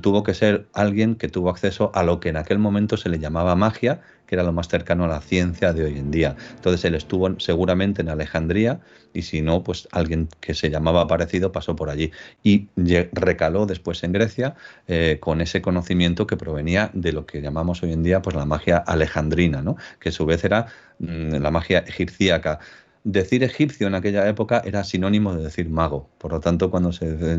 tuvo que ser alguien que tuvo acceso a lo que en aquel momento se le llamaba magia, que era lo más cercano a la ciencia de hoy en día. Entonces él estuvo seguramente en Alejandría, y si no, pues alguien que se llamaba parecido pasó por allí y recaló después en Grecia con ese conocimiento que provenía de lo que llamamos hoy en día pues la magia alejandrina, ¿no? Que a su vez era la magia egipcíaca. Decir egipcio en aquella época era sinónimo de decir mago, por lo tanto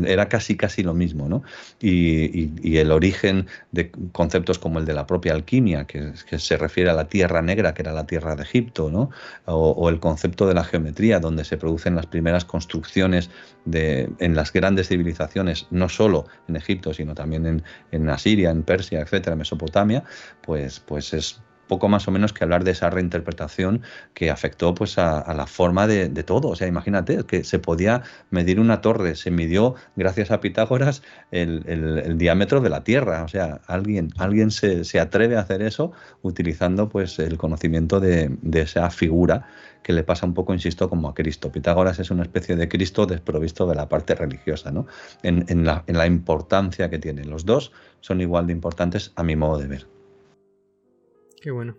era casi lo mismo, ¿no? Y el origen de conceptos como el de la propia alquimia, que se refiere a la tierra negra, que era la tierra de Egipto, ¿no? O el concepto de la geometría, donde se producen las primeras construcciones en las grandes civilizaciones, no solo en Egipto, sino también en Asiria, en Persia, etcétera, Mesopotamia, pues es poco más o menos que hablar de esa reinterpretación que afectó pues a la forma de todo. O sea, imagínate que se podía medir una torre, se midió gracias a Pitágoras el diámetro de la Tierra. O sea, alguien se atreve a hacer eso utilizando pues el conocimiento de esa figura que le pasa un poco, insisto, como a Cristo. Pitágoras es una especie de Cristo desprovisto de la parte religiosa, ¿no? En la importancia que tienen. Los dos son igual de importantes a mi modo de ver.
Qué bueno.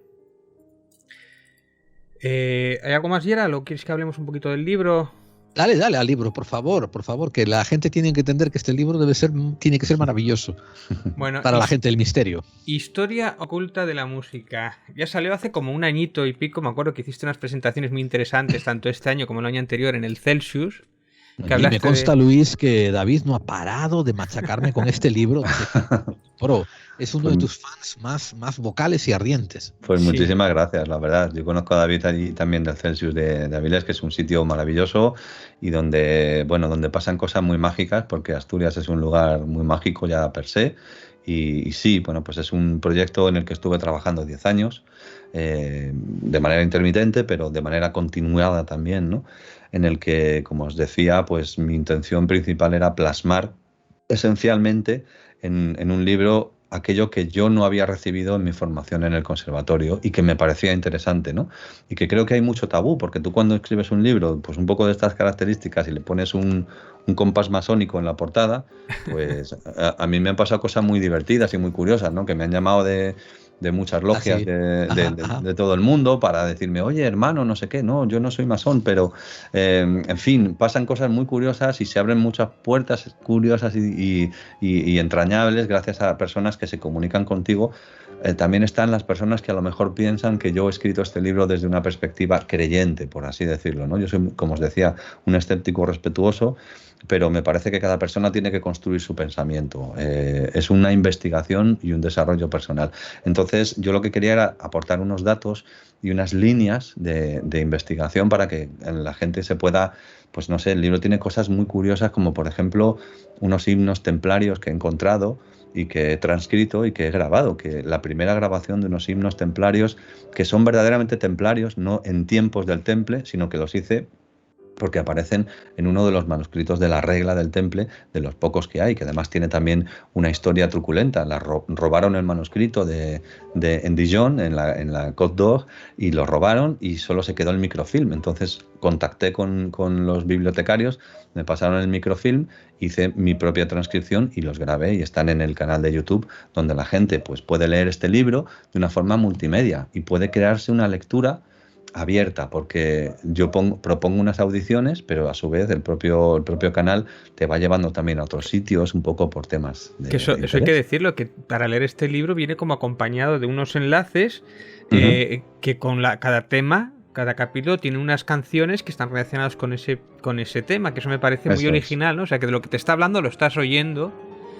¿Hay algo más, Gerald, o quieres que hablemos un poquito del libro?
Dale al libro, por favor, que la gente tiene que entender que este libro tiene que ser maravilloso. Bueno, para la gente del misterio.
Historia oculta de la música. Ya salió hace como un añito y pico. Me acuerdo que hiciste unas presentaciones muy interesantes, tanto este año como el año anterior, en el Celsius.
Y me consta, Luis, que David no ha parado de machacarme con este libro. Bro, es uno de tus fans más vocales y ardientes.
Pues muchísimas gracias, la verdad. Yo conozco a David allí también del Celsius de Avilés, que es un sitio maravilloso y donde pasan cosas muy mágicas, porque Asturias es un lugar muy mágico ya per se. Y sí, bueno, pues es un proyecto en el que estuve trabajando 10 años, de manera intermitente, pero de manera continuada también, ¿no? En el que, como os decía, pues mi intención principal era plasmar esencialmente en un libro aquello que yo no había recibido en mi formación en el conservatorio y que me parecía interesante, ¿no? Y que creo que hay mucho tabú, porque tú cuando escribes un libro, pues un poco de estas características y le pones un compás masónico en la portada, pues a mí me han pasado cosas muy divertidas y muy curiosas, ¿no? Que me han llamado de muchas logias de todo el mundo para decirme, oye, hermano, no sé qué, no, yo no soy masón, pero en fin, pasan cosas muy curiosas y se abren muchas puertas curiosas y entrañables gracias a personas que se comunican contigo. También están las personas que a lo mejor piensan que yo he escrito este libro desde una perspectiva creyente, por así decirlo, ¿no? Yo soy, como os decía, un escéptico respetuoso, pero me parece que cada persona tiene que construir su pensamiento. Es una investigación y un desarrollo personal. Entonces, yo lo que quería era aportar unos datos y unas líneas de investigación para que la gente se pueda, pues no sé, el libro tiene cosas muy curiosas, como por ejemplo unos himnos templarios que he encontrado y que he transcrito y que he grabado, que la primera grabación de unos himnos templarios que son verdaderamente templarios, no en tiempos del Temple, sino que los hice porque aparecen en uno de los manuscritos de la regla del Temple, de los pocos que hay, que además tiene también una historia truculenta. Robaron el manuscrito en Dijon, en la Côte d'Or, y lo robaron y solo se quedó el microfilm. Entonces contacté con los bibliotecarios, me pasaron el microfilm, hice mi propia transcripción y los grabé y están en el canal de YouTube, donde la gente pues puede leer este libro de una forma multimedia y puede crearse una lectura abierta, porque yo propongo unas audiciones, pero a su vez el propio canal te va llevando también a otros sitios un poco por temas de
eso hay que decirlo, que para leer este libro viene como acompañado de unos enlaces que con cada tema, cada capítulo tiene unas canciones que están relacionadas con ese tema, que eso me parece muy original, ¿no? O sea, que de lo que te está hablando lo estás oyendo.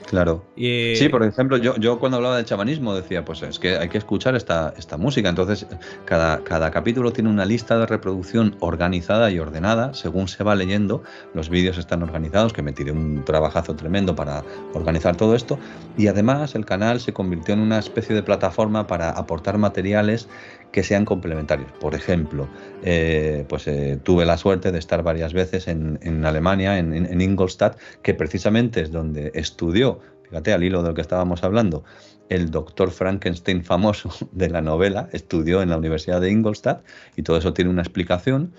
Claro. Sí, por ejemplo, yo cuando hablaba del chamanismo decía, pues es que hay que escuchar esta música. Entonces, cada capítulo tiene una lista de reproducción organizada y ordenada según se va leyendo. Los vídeos están organizados, que me tiré un trabajazo tremendo para organizar todo esto. Y además el canal se convirtió en una especie de plataforma para aportar materiales que sean complementarios. Por ejemplo, tuve la suerte de estar varias veces en Alemania, en Ingolstadt, que precisamente es donde estudió Fíjate, al hilo de lo que estábamos hablando, el doctor Frankenstein famoso de la novela estudió en la Universidad de Ingolstadt y todo eso tiene una explicación.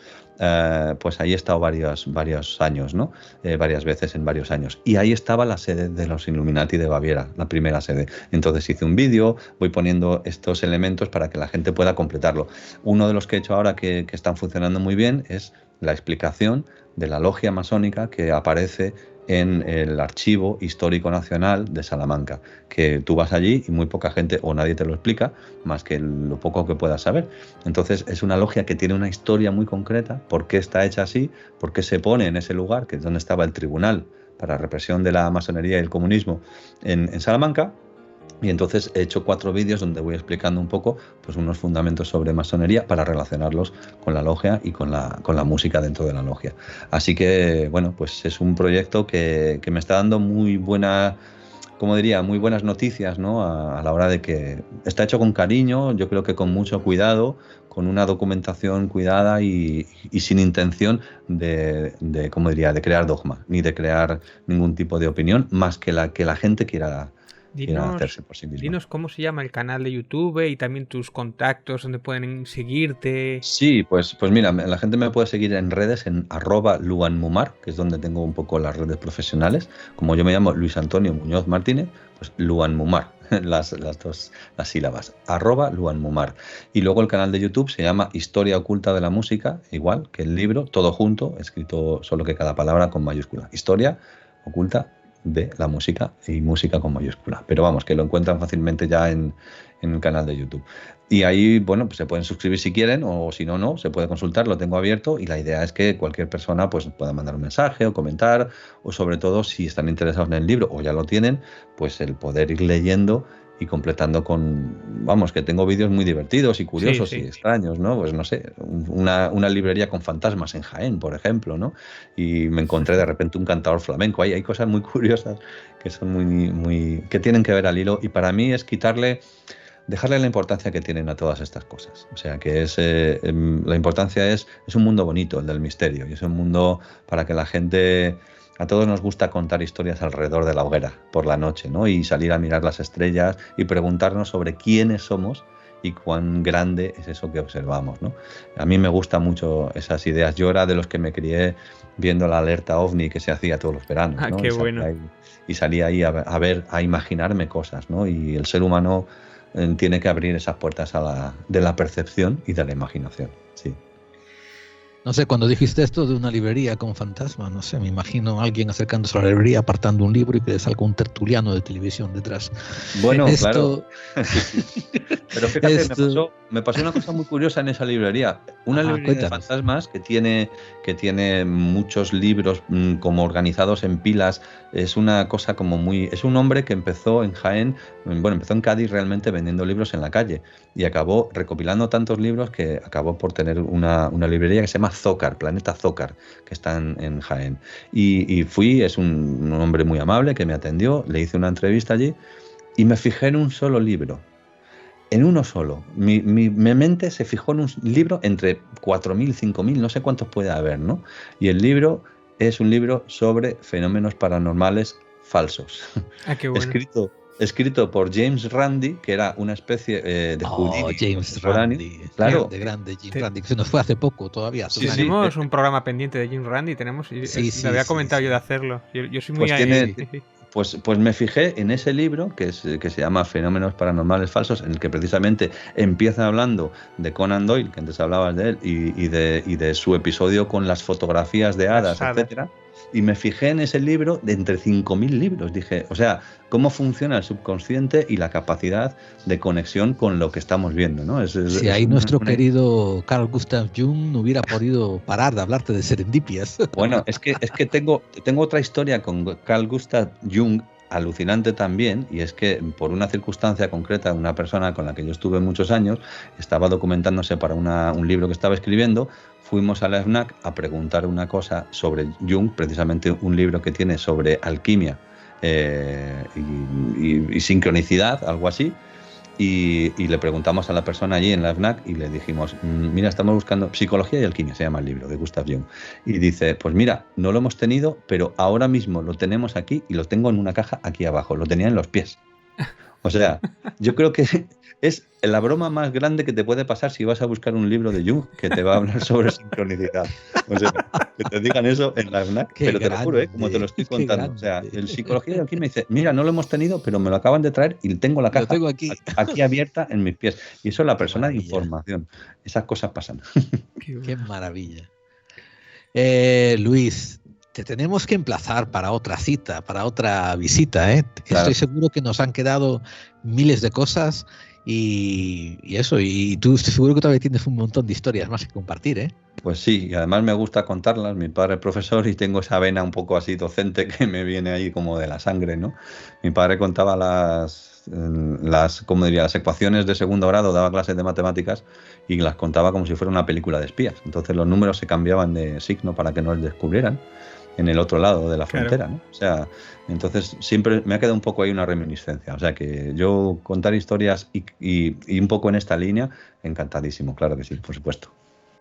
Pues ahí he estado varios años, ¿no? Varias veces en varios años. Y ahí estaba la sede de los Illuminati de Baviera, la primera sede. Entonces hice un vídeo, voy poniendo estos elementos para que la gente pueda completarlo. Uno de los que he hecho ahora que están funcionando muy bien es la explicación de la logia masónica que aparece en el Archivo Histórico Nacional de Salamanca, que tú vas allí y muy poca gente o nadie te lo explica, más que lo poco que puedas saber. Entonces es una logia que tiene una historia muy concreta, por qué está hecha así, por qué se pone en ese lugar, que es donde estaba el Tribunal para Represión de la Masonería y el Comunismo en Salamanca. Y entonces he hecho 4 vídeos donde voy explicando un poco pues unos fundamentos sobre masonería para relacionarlos con la logia y con la música dentro de la logia. Así que, bueno, pues es un proyecto que me está dando muy buena, como diría, muy buenas noticias, ¿no? A la hora de que está hecho con cariño, yo creo que con mucho cuidado, con una documentación cuidada y sin intención como diría, de crear dogma, ni de crear ningún tipo de opinión, más que la que la gente quiera hacerse por sí misma.
Dinos cómo se llama el canal de YouTube y también tus contactos, donde pueden seguirte.
Sí, pues mira, la gente me puede seguir en redes en @luanmumar, que es donde tengo un poco las redes profesionales. Como yo me llamo Luis Antonio Muñoz Martínez, pues luanmumar, las sílabas, @luanmumar. Y luego el canal de YouTube se llama Historia Oculta de la Música, igual que el libro, todo junto, escrito solo que cada palabra con mayúscula. Historia Oculta de la música y música con mayúscula. Pero vamos, que lo encuentran fácilmente ya en el canal de YouTube. Y ahí, bueno, pues se pueden suscribir si quieren o si no, se puede consultar, lo tengo abierto y la idea es que cualquier persona pues pueda mandar un mensaje o comentar o sobre todo si están interesados en el libro o ya lo tienen, pues el poder ir leyendo y completando con, vamos, que tengo vídeos muy divertidos y curiosos y extraños, ¿no? Pues no sé, una librería con fantasmas en Jaén, por ejemplo, ¿no? Y me encontré de repente un cantador flamenco. Hay cosas muy curiosas que son que tienen que ver al hilo y para mí es dejarle la importancia que tienen a todas estas cosas. O sea, que la importancia es un mundo bonito, el del misterio, y es un mundo para que la gente... A todos nos gusta contar historias alrededor de la hoguera por la noche, ¿no? Y salir a mirar las estrellas y preguntarnos sobre quiénes somos y cuán grande es eso que observamos, ¿no? A mí me gustan mucho esas ideas. Yo era de los que me crié viendo la alerta OVNI que se hacía todos los veranos, ¿no?
Qué bueno.
Y salía ahí a imaginarme cosas, ¿no? Y el ser humano tiene que abrir esas puertas de la percepción y de la imaginación, sí.
No sé, cuando dijiste esto de una librería con fantasma, no sé, me imagino a alguien acercándose a la librería, apartando un libro y que le salga un tertuliano de televisión detrás.
Bueno, claro. Pero fíjate, me pasó una cosa muy curiosa en esa librería. Una librería de fantasmas que tiene muchos libros como organizados en pilas. Es una cosa como muy... Es un hombre que empezó en Jaén, empezó en Cádiz realmente vendiendo libros en la calle y acabó recopilando tantos libros que acabó por tener una librería que se llama Zócar, Planeta Zócar, que está en Jaén. Y fui, es un hombre muy amable que me atendió, le hice una entrevista allí y me fijé en un solo libro. En uno solo. Mi mente se fijó en un libro entre 4.000, 5.000, no sé cuántos puede haber, ¿no? Y el libro es un libro sobre fenómenos paranormales falsos.
Qué bueno.
Escrito por James Randi, que era una especie de Houdini.
James Randi.
Claro.
Grande James Randi, que se nos fue hace poco todavía.
Sí, tenemos un programa pendiente de James Randi, le había comentado yo de hacerlo. Yo soy muy...
Pues me fijé en ese libro que se llama Fenómenos Paranormales Falsos, en el que precisamente empieza hablando de Conan Doyle, que antes hablabas de él, y de su episodio con las fotografías de hadas, etcétera. Y me fijé en ese libro de entre 5.000 libros. Dije, o sea, cómo funciona el subconsciente y la capacidad de conexión con lo que estamos viendo, ¿no?
Ahí nuestro querido Carl Gustav Jung no hubiera podido parar de hablarte de serendipias.
Bueno, es que tengo otra historia con Carl Gustav Jung alucinante también, y es que por una circunstancia concreta, una persona con la que yo estuve muchos años, estaba documentándose para un libro que estaba escribiendo, fuimos a la FNAC a preguntar una cosa sobre Jung, precisamente un libro que tiene sobre alquimia y sincronicidad, algo así, Y le preguntamos a la persona allí en la FNAC y le dijimos, mira, estamos buscando Psicología y Alquimia, se llama el libro, de Gustav Jung. Y dice, pues mira, no lo hemos tenido, pero ahora mismo lo tenemos aquí y lo tengo en una caja aquí abajo, lo tenía en los pies. O sea, yo creo que es la broma más grande que te puede pasar si vas a buscar un libro de Jung que te va a hablar sobre sincronicidad. O sea, que te digan eso en la FNAC, pero te lo juro, como te lo estoy contando. O sea, el Psicología y Alquimia dice, mira, no lo hemos tenido, pero me lo acaban de traer y tengo la caja aquí abierta en mis pies. Y eso es la persona de información. Esas cosas pasan.
Qué maravilla. Luis, te tenemos que emplazar para otra cita, para otra visita, ¿eh? Claro. Estoy seguro que nos han quedado miles de cosas y eso, y tú seguro que todavía tienes un montón de historias más que compartir, ¿eh?
Pues sí, y además me gusta contarlas. Mi padre es profesor y tengo esa vena un poco así docente que me viene ahí como de la sangre, ¿no? Mi padre contaba ¿cómo diría? Las ecuaciones de segundo grado, daba clases de matemáticas y las contaba como si fuera una película de espías. Entonces los números se cambiaban de signo para que no los descubrieran en el otro lado de la frontera, ¿no? O sea, entonces siempre me ha quedado un poco ahí una reminiscencia. O sea, que yo contar historias y un poco en esta línea, encantadísimo, claro que sí, por supuesto.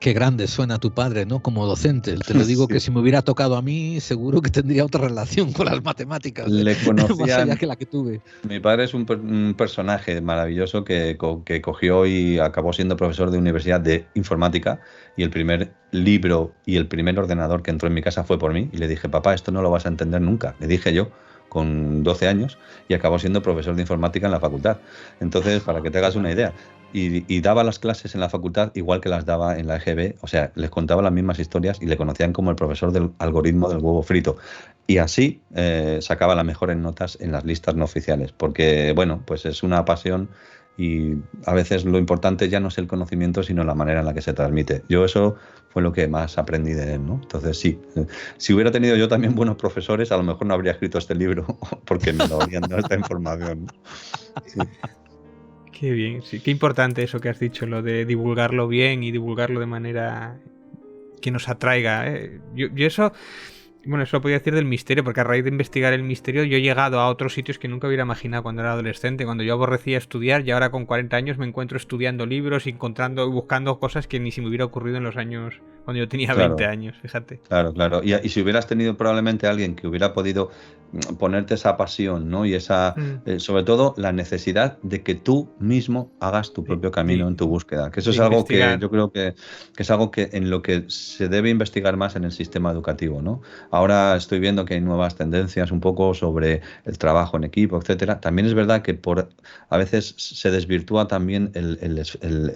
Qué grande suena tu padre, ¿no? Como docente. Te lo digo sí. Que si me hubiera tocado a mí, seguro que tendría otra relación con las matemáticas.
Le conocía,
más allá que la que tuve.
Mi padre es un personaje maravilloso que cogió y acabó siendo profesor de universidad de informática, y el primer libro y el primer ordenador que entró en mi casa fue por mí, y le dije, papá, esto no lo vas a entender nunca. Le dije yo, con 12 años, y acabó siendo profesor de informática en la facultad. Entonces, para que te hagas una idea. Y daba las clases en la facultad igual que las daba en la EGB, o sea, les contaba las mismas historias y le conocían como el profesor del algoritmo del huevo frito. Y así sacaba las mejores notas en las listas no oficiales, porque, bueno, pues es una pasión y a veces lo importante ya no es el conocimiento, sino la manera en la que se transmite. Yo eso fue lo que más aprendí de él, ¿no? Entonces sí, si hubiera tenido yo también buenos profesores, a lo mejor no habría escrito este libro, porque me lo habrían dado esta información. Sí.
Qué bien, sí, qué importante eso que has dicho, lo de divulgarlo bien y divulgarlo de manera que nos atraiga, ¿eh? Yo eso, bueno, eso lo podía decir del misterio, porque a raíz de investigar el misterio yo he llegado a otros sitios que nunca hubiera imaginado cuando era adolescente, cuando yo aborrecía estudiar, y ahora con 40 años me encuentro estudiando libros, encontrando y buscando cosas que ni se me hubiera ocurrido en los años cuando yo tenía 20 años, fíjate.
Claro. Y si hubieras tenido probablemente alguien que hubiera podido ponerte esa pasión, ¿no? Y esa, sobre todo, la necesidad de que tú mismo hagas tu propio camino en tu búsqueda. Que eso es algo que yo creo que es algo que en lo que se debe investigar más en el sistema educativo, ¿no? Ahora estoy viendo que hay nuevas tendencias un poco sobre el trabajo en equipo, etcétera. También es verdad que a veces se desvirtúa también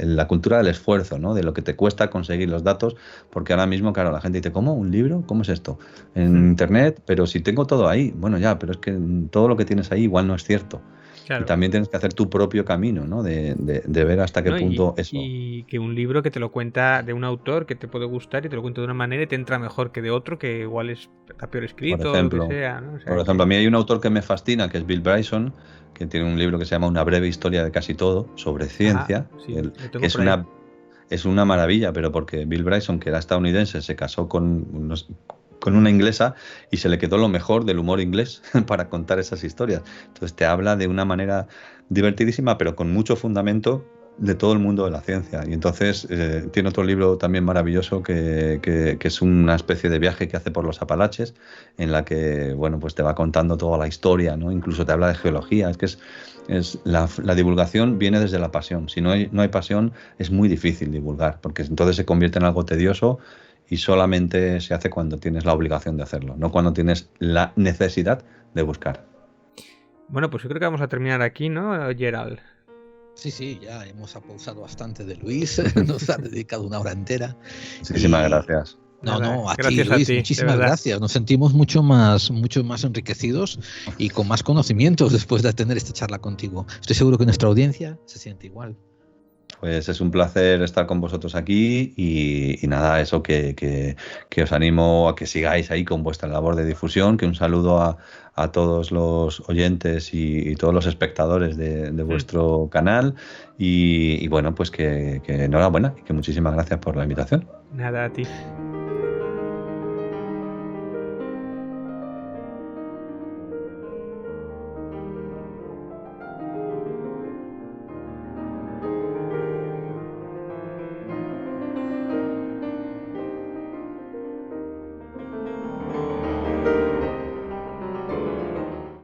la cultura del esfuerzo, ¿no? De lo que te cuesta conseguir los datos, porque ahora mismo, claro, la gente dice, ¿cómo? ¿Un libro? ¿Cómo es esto? En internet, pero si tengo todo ahí. Bueno, ya, pero es que todo lo que tienes ahí igual no es cierto. Claro. Y también tienes que hacer tu propio camino, ¿no? De ver hasta qué punto eso.
Y que un libro que te lo cuenta de un autor que te puede gustar y te lo cuenta de una manera y te entra mejor que de otro que igual está peor escrito,
por ejemplo,
o lo que sea, ¿no? O sea,
por ejemplo, a mí hay un autor que me fascina, que es Bill Bryson, que tiene un libro que se llama Una breve historia de casi todo, sobre ciencia, que es una maravilla, pero porque Bill Bryson, que era estadounidense, se casó con una inglesa y se le quedó lo mejor del humor inglés para contar esas historias. Entonces te habla de una manera divertidísima, pero con mucho fundamento de todo el mundo de la ciencia. Y entonces tiene otro libro también maravilloso que es una especie de viaje que hace por los Apalaches, en la que, bueno, pues te va contando toda la historia, ¿no? Incluso te habla de geología. Es que la divulgación viene desde la pasión. Si no hay pasión, es muy difícil divulgar, porque entonces se convierte en algo tedioso y solamente se hace cuando tienes la obligación de hacerlo, no cuando tienes la necesidad de buscar.
Bueno, pues yo creo que vamos a terminar aquí, ¿no, Gerald?
Sí, ya hemos apausado bastante de Luis, nos ha dedicado una hora entera.
Muchísimas gracias.
No, a ti, Luis, muchísimas gracias. Nos sentimos mucho más enriquecidos y con más conocimientos después de tener esta charla contigo. Estoy seguro que nuestra audiencia se siente igual.
Pues es un placer estar con vosotros aquí y nada, eso que os animo a que sigáis ahí con vuestra labor de difusión, que un saludo a todos los oyentes y todos los espectadores de vuestro canal y bueno, pues que enhorabuena y que muchísimas gracias por la invitación.
Nada, a ti.